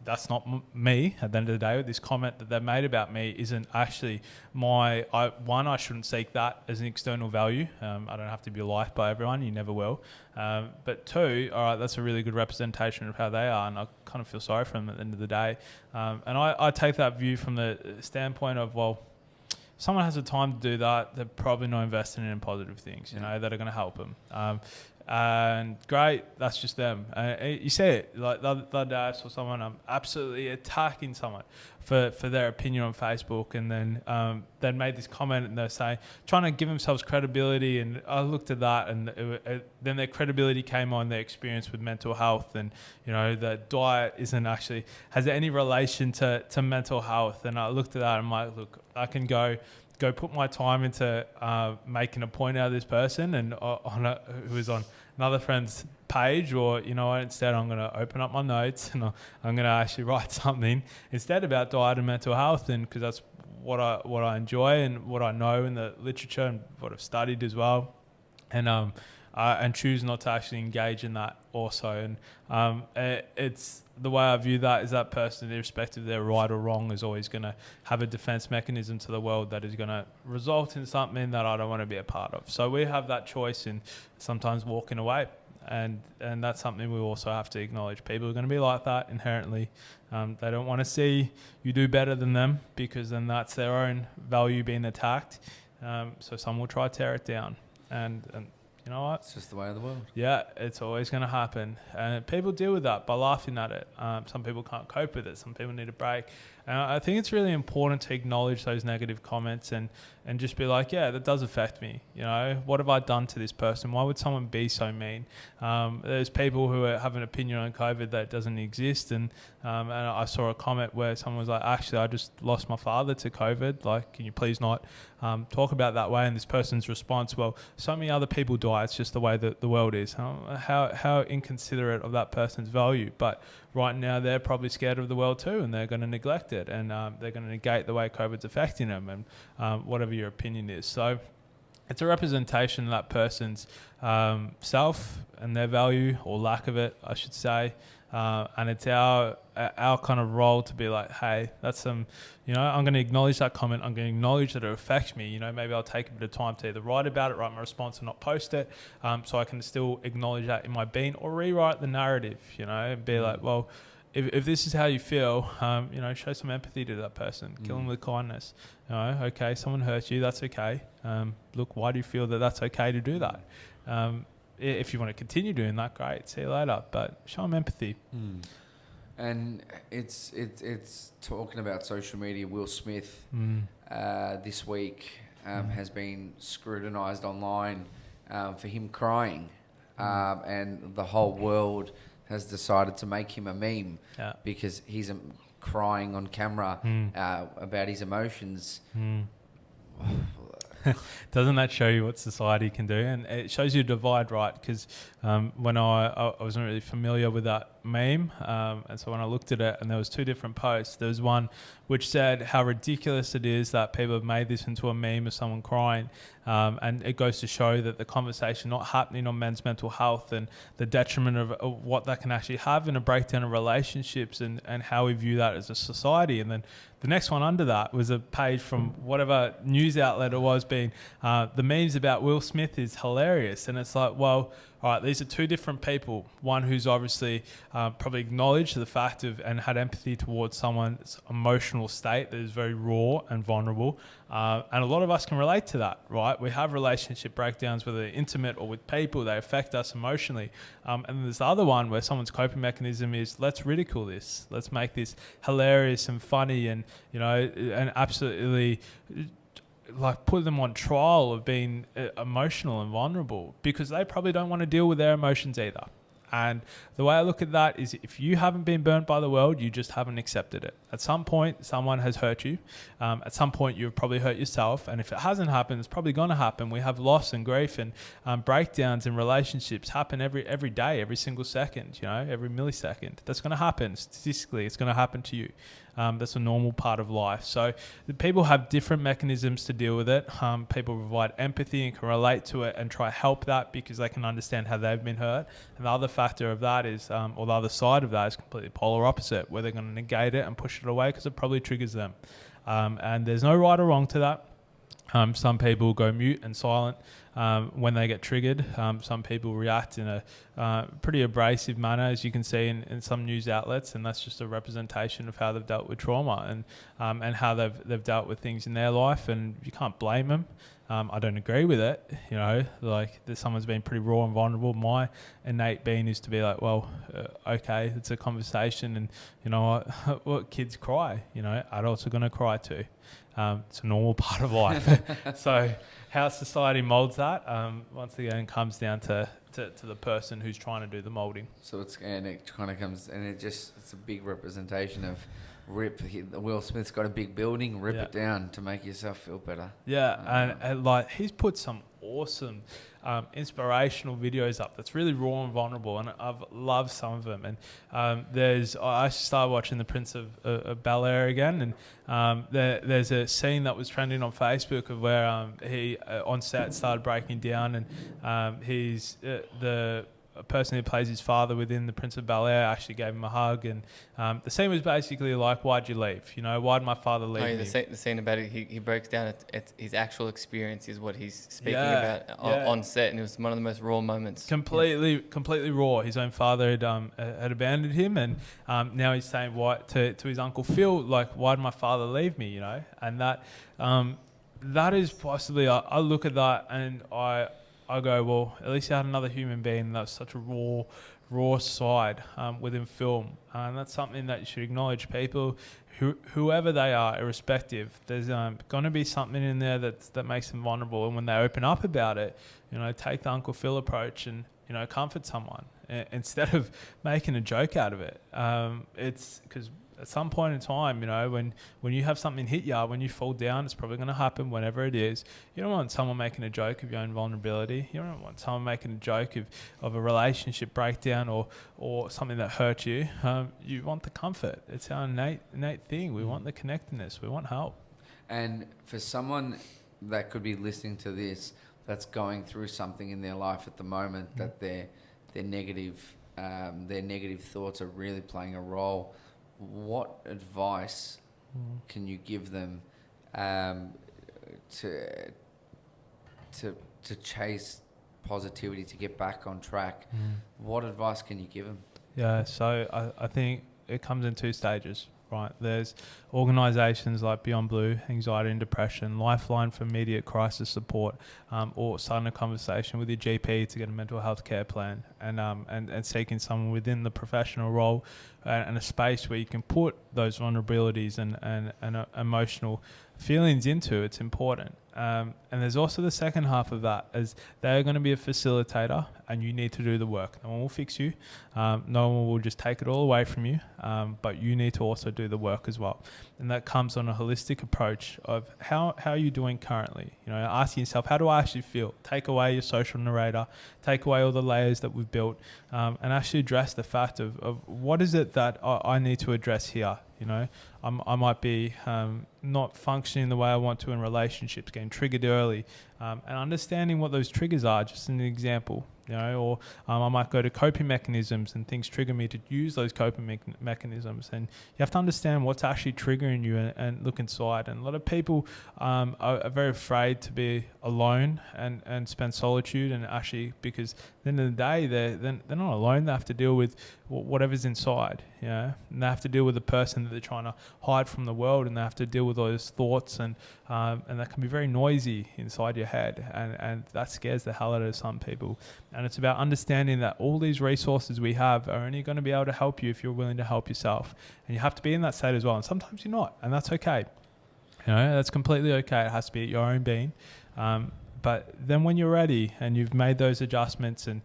B: that's not me. At the end of the day, this comment that they've made about me isn't actually I shouldn't seek that as an external value. I don't have to be liked by everyone. You never will. But two, all right, that's a really good representation of how they are, and I kind of feel sorry for them at the end of the day. And I take that view from the standpoint of, well, if someone has the time to do that, they're probably not investing in positive things, that are going to help them. And great, that's just them. You see it, like the other day I saw someone absolutely attacking someone for their opinion on Facebook, and then they made this comment, and they're saying, trying to give themselves credibility, and I looked at that, and then their credibility came on their experience with mental health, and that diet has any relation to mental health. And I looked at that, and I'm like, look, I can go put my time into making a point out of this person, and who is on another friend's page, or instead I'm going to open up my notes, and I'm going to actually write something instead about diet and mental health, and because that's what I enjoy and what I know in the literature and what I've studied as well, and choose not to actually engage in that also. And it's the way I view that is that person, irrespective of their right or wrong, is always going to have a defense mechanism to the world that is going to result in something that I don't want to be a part of. So we have that choice in sometimes walking away. and that's something we also have to acknowledge. People are going to be like that inherently. They don't want to see you do better than them, because then that's their own value being attacked. So some will try to tear it down, and you know what?
A: It's just the way of the world.
B: Yeah, it's always going to happen. And people deal with that by laughing at it. Some people can't cope with it. Some people need a break. And I think it's really important to acknowledge those negative comments and just be like, yeah, that does affect me. You know, what have I done to this person? Why would someone be so mean? There's people who have an opinion on COVID that doesn't exist. And I saw a comment where someone was like, actually, I just lost my father to COVID. Like, can you please not talk about that way? And this person's response, well, so many other people die. It's just the way that the world is. How inconsiderate of that person's value. But right now, they're probably scared of the world too, and they're going to neglect it, and they're going to negate the way COVID's affecting them, and whatever your opinion is. So it's a representation of that person's self and their value, or lack of it, I should say. And it's our kind of role to be like, hey, that's some, I'm going to acknowledge that comment. I'm going to acknowledge that it affects me. Maybe I'll take a bit of time to either write about it, write my response, and not post it, so I can still acknowledge that in my being, or rewrite the narrative, and be like, well, if this is how you feel, show some empathy to that person. Kill them with kindness. Okay, someone hurt you, that's okay. Look, why do you feel that that's okay to do that? If you want to continue doing that, great. See you later. But show them empathy.
A: And it's talking about social media. Will Smith this week has been scrutinised online for him crying, and the whole world has decided to make him a meme because he's crying on camera about his emotions.
B: Doesn't that show you what society can do? And it shows you a divide, right? Because when I wasn't really familiar with that meme, and so when I looked at it, and there was two different posts. There was one which said how ridiculous it is that people have made this into a meme of someone crying, and it goes to show that the conversation not happening on men's mental health and the detriment of what that can actually have in a breakdown of relationships, and how we view that as a society. And then the next one under that was a page from whatever news outlet it was, being the memes about Will Smith is hilarious. And it's like, well, all right, these are two different people. One who's obviously probably acknowledged the fact of and had empathy towards someone's emotional state that is very raw and vulnerable. And a lot of us can relate to that, right? We have relationship breakdowns, whether they're intimate or with people, they affect us emotionally. And there's the other one where someone's coping mechanism is, let's ridicule this. Let's make this hilarious and funny and, and absolutely like put them on trial of being emotional and vulnerable, because they probably don't want to deal with their emotions either. And the way I look at that is, if you haven't been burnt by the world, you just haven't accepted it. At some point, someone has hurt you. At some point, you've probably hurt yourself. And if it hasn't happened, it's probably going to happen. We have loss and grief and breakdowns in relationships happen every day, every single second, every millisecond. That's going to happen. Statistically, it's going to happen to you. That's a normal part of life. So the people have different mechanisms to deal with it. People provide empathy and can relate to it and try to help that because they can understand how they've been hurt. And the other factor of that is, or the other side of that is completely polar opposite, where they're going to negate it and push it away because it probably triggers them. And there's no right or wrong to that. Some people go mute and silent when they get triggered. Some people react in a pretty abrasive manner, as you can see in some news outlets, and that's just a representation of how they've dealt with trauma and how they've dealt with things in their life, and you can't blame them. I don't agree with it, like someone's been pretty raw and vulnerable. My innate being is to be like, well, okay, it's a conversation, and you know what kids cry, adults are going to cry too. It's a normal part of life. So how society molds that, once again, comes down to the person who's trying to do the molding.
A: So it kind of comes, and it's a big representation of Will Smith's got a big building, rip it down to make yourself feel better.
B: Yeah, and like he's put some awesome inspirational videos up that's really raw and vulnerable, and I've loved some of them. And I started watching The Prince of Bel-Air again, and there's a scene that was trending on Facebook of where he on set started breaking down, and he's the a person who plays his father within the Prince of Bel-Air actually gave him a hug, and the scene was basically like, "Why'd you leave? You know, why'd my father leave me?"
C: The scene about it, he breaks down it's his actual experience is what he's speaking about on set, and it was one of the most raw moments.
B: Completely raw. His own father had abandoned him, and now he's saying to his uncle Phil, like, "Why'd my father leave me?" You know, and that is possibly, I look at that and I go, well, at least you had another human being that's such a raw side within film, and that's something that you should acknowledge. People, whoever they are, irrespective, there's going to be something in there that makes them vulnerable, and when they open up about it, you know, take the Uncle Phil approach and, you know, comfort someone instead of making a joke out of it. It's because at some point in time, you know, when you have something hit you, when you fall down, it's probably going to happen whenever it is. You don't want someone making a joke of your own vulnerability. You don't want someone making a joke of a relationship breakdown or something that hurt you. You want the comfort. It's our innate thing. We want the connectedness. We want help. And
A: for someone that could be listening to this, that's going through something in their life at the moment, that their negative thoughts are really playing a role, what advice can you give them to chase positivity, to get back on track? What advice can you give them? Yeah, so I think it comes in two stages, right? There's organisations like Beyond Blue, Anxiety and Depression, Lifeline for immediate crisis support, or starting a conversation with your GP to get a mental health care plan, and seeking someone within the professional role and a space where you can put those vulnerabilities and emotional feelings into. It's important. And there's also the second half of that, is they're going to be a facilitator and you need to do the work. No one will fix you. No one will just take it all away from you. But you need to also do the work as well. And that comes on a holistic approach of how are you doing currently? You know, asking yourself, how do I actually feel? Take away your social narrator, take away all the layers that we've built, and actually address the fact of what is it that I need to address here. You know, I might be not functioning the way I want to in relationships, getting triggered early, and understanding what those triggers are, just an example, you know, or I might go to coping mechanisms and things trigger me to use those coping mechanisms. And you have to understand what's actually triggering you and look inside. And a lot of people are very afraid to be alone and spend solitude, and actually, because at the end of the day, they're not alone. They have to deal with whatever's inside, you know, and they have to deal with the person that they're trying to hide from the world, and they have to deal with those thoughts, and that can be very noisy inside your head, and that scares the hell out of some people. And it's about understanding that all these resources we have are only going to be able to help you if you're willing to help yourself, and you have to be in that state as well. And sometimes you're not, and that's okay. You know, that's completely okay. It has to be your own being. But then when you're ready and you've made those adjustments, and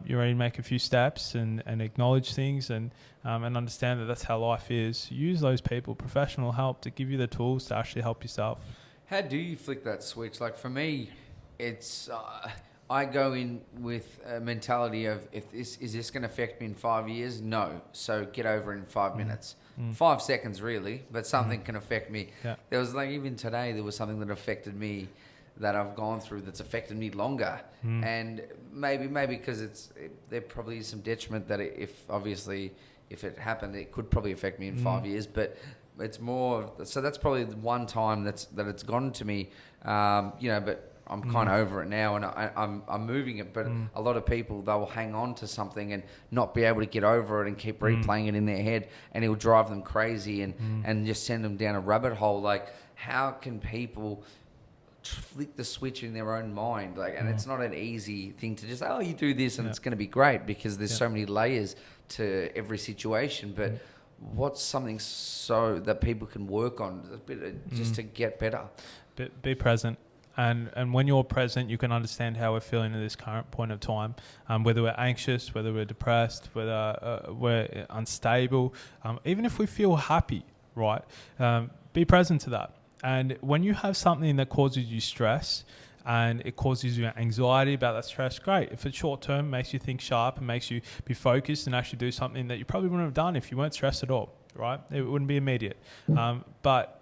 A: you're ready to make a few steps and acknowledge things and understand that that's how life is, use those people, professional help, to give you the tools to actually help yourself. How do you flick that switch? Like for me, it's I go in with a mentality of, is this going to affect me in 5 years? No. So get over it in 5 minutes. 5 seconds really, but something can affect me. Yeah. There was like, even today, there was something that affected me that I've gone through that's affected me longer. And maybe because there probably is some detriment that if it happened, it could probably affect me in 5 years, but it's more, so that's probably the one time that it's gone to me, you know, but I'm kind of over it now, and I'm moving it. But a lot of people, they will hang on to something and not be able to get over it and keep replaying it in their head, and it will drive them crazy and just send them down a rabbit hole. Like, how can people flick the switch in their own mind? Like, and it's not an easy thing to just, you do this and it's going to be great, because there's so many layers to every situation. But what's something so that people can work on a bit just to get better? Be present. And when you're present, you can understand how we're feeling at this current point of time, whether we're anxious, whether we're depressed, whether we're unstable, even if we feel happy, right? Be present to that. And when you have something that causes you stress and it causes you anxiety about that stress, great. If it's short term, makes you think sharp and makes you be focused and actually do something that you probably wouldn't have done if you weren't stressed at all, right? It wouldn't be immediate. But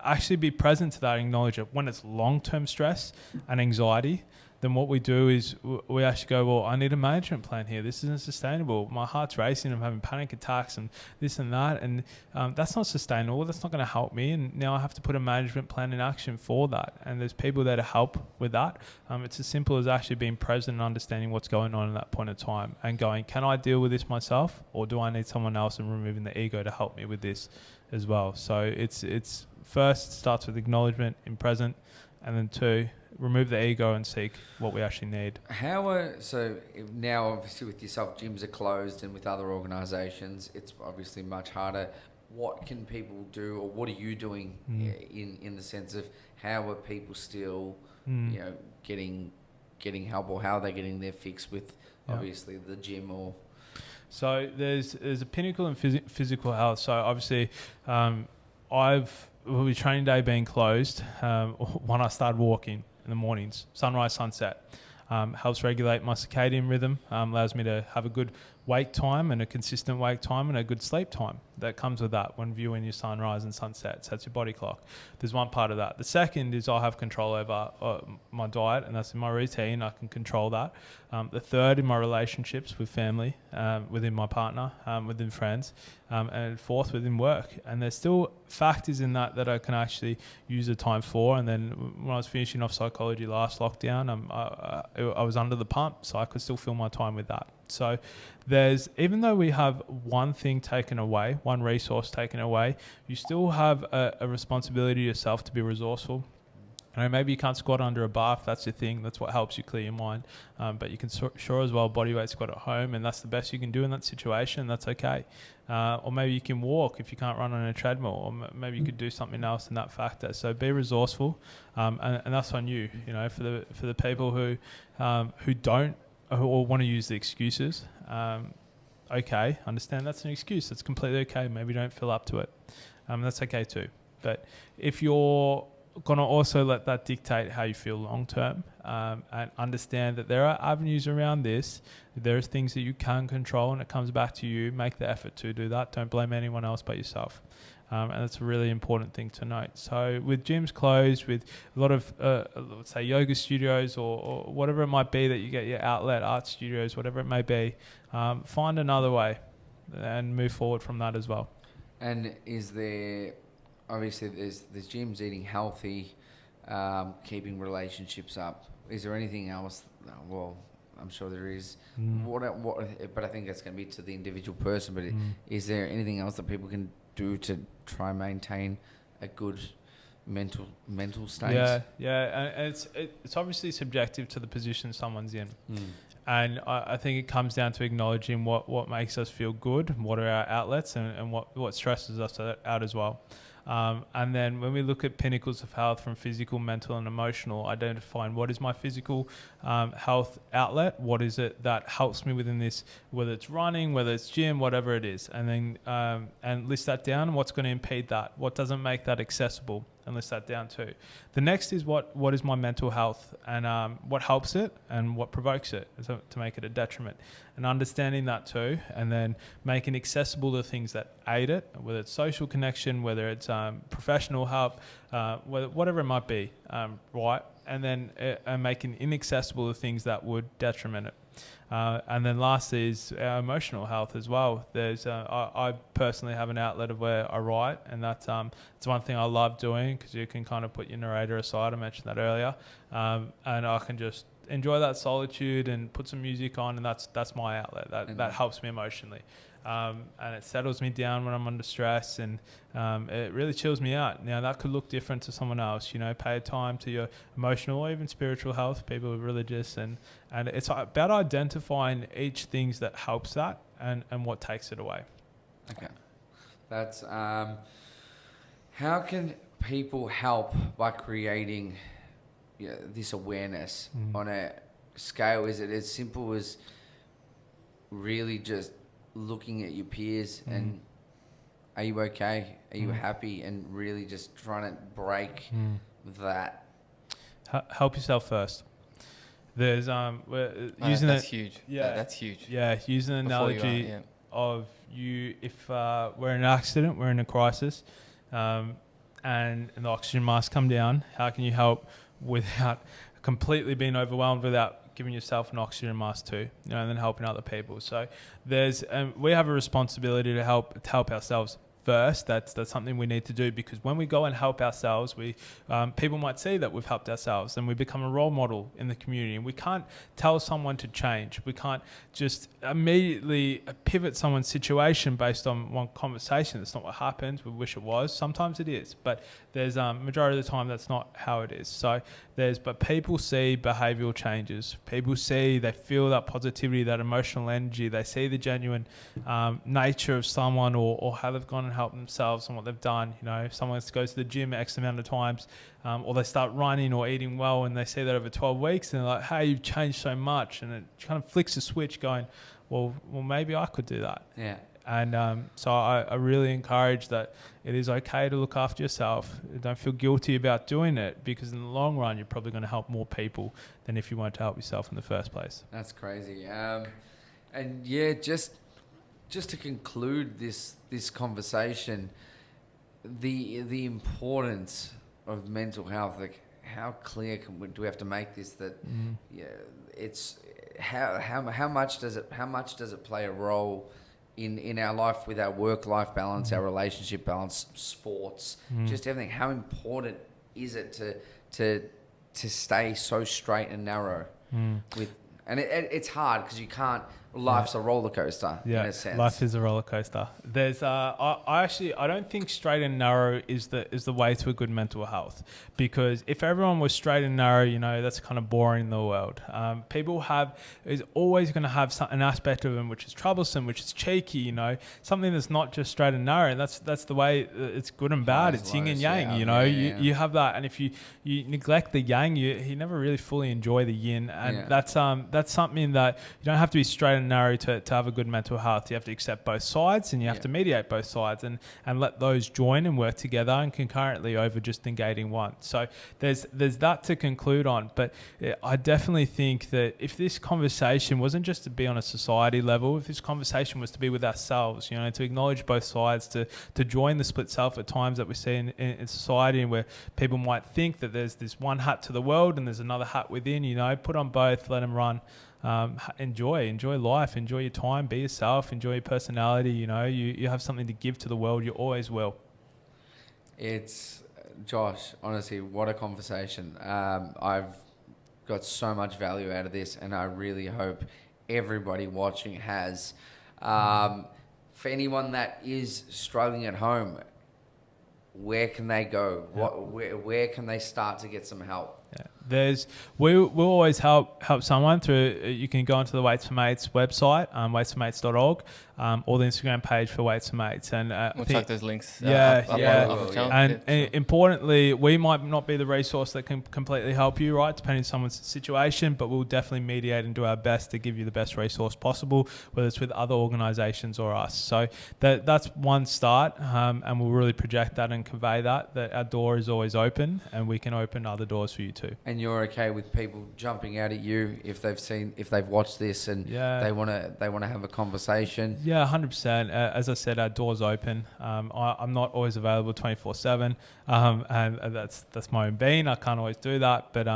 A: actually be present to that and acknowledge it. When it's long-term stress and anxiety,
B: then what we do is we actually go, well, I need a management plan here. This isn't sustainable. My heart's racing. I'm having panic attacks and this and that. And that's not sustainable. That's not going to help me. And now I have to put a management plan in action for that. And there's people there to help with that. It's as simple as actually being present and understanding what's going on at that point in time and going, can I deal with this myself, or do I need someone else, and removing the ego to help me with this as well. So it's first starts with acknowledgement in present, and then 2, remove the ego and seek what we actually need.
A: So now obviously with yourself, gyms are closed, and with other organisations, it's obviously much harder. What can people do, or what are you doing in the sense of how are people still, getting help, or how are they getting their fix with obviously the gym or?
B: So there's a pinnacle in physical health. So obviously, with my training day being closed, when I started walking in the mornings, sunrise, sunset, helps regulate my circadian rhythm, allows me to have a good wake time and a consistent wake time and a good sleep time that comes with that when viewing your sunrise and sunset. So that's your body clock. There's one part of that. The second is I have control over my diet, and that's in my routine. I can control that. The third, in my relationships with family, within my partner, within friends, and fourth, within work. And there's still factors in that I can actually use the time for. And then when I was finishing off psychology last lockdown, I was under the pump, so I could still fill my time with that. So even though we have one thing taken away, one resource taken away, you still have a responsibility yourself to be resourceful. Maybe you can't squat under a bar if that's your thing. That's what helps you clear your mind. But you can sure as well bodyweight squat at home, and that's the best you can do in that situation. That's okay. Or maybe you can walk if you can't run on a treadmill, or maybe you could do something else in that factor. So be resourceful, and that's on you. For the people who don't or want to use the excuses. Okay, understand that's an excuse. That's completely okay. Maybe don't feel up to it. That's okay too. But if you're going to also let that dictate how you feel long term, and understand that there are avenues around this, there's things that you can control, and it comes back to you. Make the effort to do that. Don't blame anyone else but yourself. And that's a really important thing to note. So with gyms closed, with a lot of, let's say, yoga studios or whatever it might be that you get your outlet, art studios, whatever it may be, find another way and move forward from that as well.
A: And is there, obviously there's gyms eating healthy, keeping relationships up. Is there anything else? Well, I'm sure there is. But I think that's going to be to the individual person. But is there anything else that people can do to try and maintain a good mental state?
B: Yeah, and it's obviously subjective to the position someone's in. And I think it comes down to acknowledging what makes us feel good, what are our outlets, and what stresses us out as well. And then when we look at pinnacles of health from physical, mental and emotional, identifying what is my physical health outlet, what is it that helps me within this, whether it's running, whether it's gym, whatever it is, and then and list that down, and what's going to impede that, what doesn't make that accessible, and list that down too. The next is what is my mental health, and what helps it and what provokes it to make it a detriment, and understanding that too, and then making accessible the things that aid it, whether it's social connection, whether it's professional help, whatever it might be, right? And then making inaccessible the things that would detriment it. And then lastly is our emotional health as well. There's I personally have an outlet of where I write, and that's it's one thing I love doing, because you can kind of put your narrator aside. I mentioned that earlier, and I can just enjoy that solitude and put some music on, and that's my outlet. That helps me emotionally. And it settles me down when I'm under stress, and it really chills me out. Now that could look different to someone else, pay time to your emotional or even spiritual health, people who are religious, and it's about identifying each things that helps that and what takes it away.
A: Okay. That's how can people help by creating this awareness on a scale? Is it as simple as really just looking at your peers and are you okay? Are you happy? And really just trying to break that.
B: Help yourself first. There's using
C: that's huge.
B: Yeah,
C: that's huge.
B: Yeah, using an analogy of you. If we're in an accident, we're in a crisis, and the oxygen mask come down. How can you help without completely being overwhelmed without giving yourself an oxygen mask too, and then helping other people. So we have a responsibility to help ourselves first. That's something we need to do, because when we go and help ourselves, people might see that we've helped ourselves, and we become a role model in the community. And we can't tell someone to change. We can't just immediately pivot someone's situation based on one conversation. That's not what happens. We wish it was. Sometimes it is, but there's majority of the time that's not how it is. So but people see behavioural changes. People they feel that positivity, that emotional energy. They see the genuine nature of someone, or how they've gone and helped themselves and what they've done. If someone goes to the gym X amount of times, or they start running or eating well, and they see that over 12 weeks, and they're like, hey, you've changed so much. And it kind of flicks a switch going, well, maybe I could do that.
A: Yeah.
B: And so I really encourage that it is okay to look after yourself. Don't feel guilty about doing it, because in the long run, you're probably going to help more people than if you weren't to help yourself in the first place.
A: That's crazy. And yeah, just to conclude this conversation, the importance of mental health. Like, how clear do we have to make this? That it's how much does it play a role in our life, with our work-life balance, our relationship balance, sports, just everything? How important is it to stay so straight and narrow with? And it's hard, because you can't. Life's a roller coaster, in a sense.
B: Life is a roller coaster. There's I don't think straight and narrow is the way to a good mental health, because if everyone was straight and narrow, that's kind of boring in the world. People is always going to have an aspect of them which is troublesome, which is cheeky, something that's not just straight and narrow. That's the way it's good and bad. It's yin and yang, You have that, and if you neglect the yang, you never really fully enjoy the yin, and that's something that you don't have to be straight and narrow to have a good mental health. You have to accept both sides, and you have to mediate both sides, and let those join and work together and concurrently over just negating one. So there's that to conclude on. But I definitely think that if this conversation wasn't just to be on a society level, if this conversation was to be with ourselves, to acknowledge both sides, to join the split self at times that we see in society, and where people might think that there's this one hat to the world and there's another hat within, put on both, let them run. Enjoy life, enjoy your time, be yourself, enjoy your personality. You have something to give to the world. You always will.
A: It's Josh, honestly, what a conversation. I've got so much value out of this, and I really hope everybody watching has. For anyone that is struggling at home, where can they go? Where can they start to get some help?
B: Yeah. We'll always help someone through. You can go onto the Weights for Mates website, weightsformates.org, or the Instagram page for Weights for Mates, and
C: we'll chuck those links.
B: Importantly, we might not be the resource that can completely help you, right, depending on someone's situation, but we'll definitely mediate and do our best to give you the best resource possible, whether it's with other organisations or us. So that's one start, and we'll really project that and convey that our door is always open, and we can open other doors for you too.
A: And you're okay with people jumping out at you if they've watched this and they want to have a conversation?
B: Yeah, 100%. As I said, our door's open. I'm not always available 24/7, and that's my own being. I can't always do that, but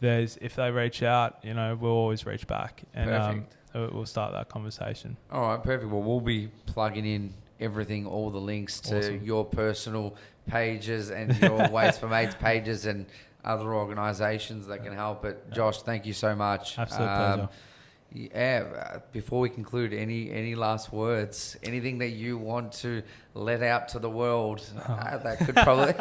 B: if they reach out, we'll always reach back, and we'll start that conversation.
A: All right, perfect. Well, we'll be plugging in everything, all the links to your personal pages and your Weights for Mates pages and other organisations that can help it. Josh, thank you so much.
B: Absolute pleasure.
A: Before we conclude, any last words? Anything that you want to let out to the world? That could probably...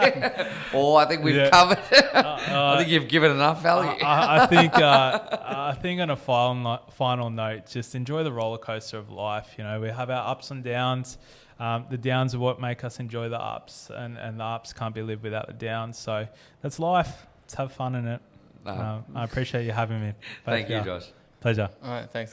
A: or I think we've covered it. I think you've given enough value.
B: I think on a final note, just enjoy the roller coaster of life. We have our ups and downs. The downs are what make us enjoy the ups, and the ups can't be lived without the downs. So that's life. Let's have fun in it. I appreciate you having me.
A: Thank you, Josh.
B: Pleasure.
C: All right, thanks.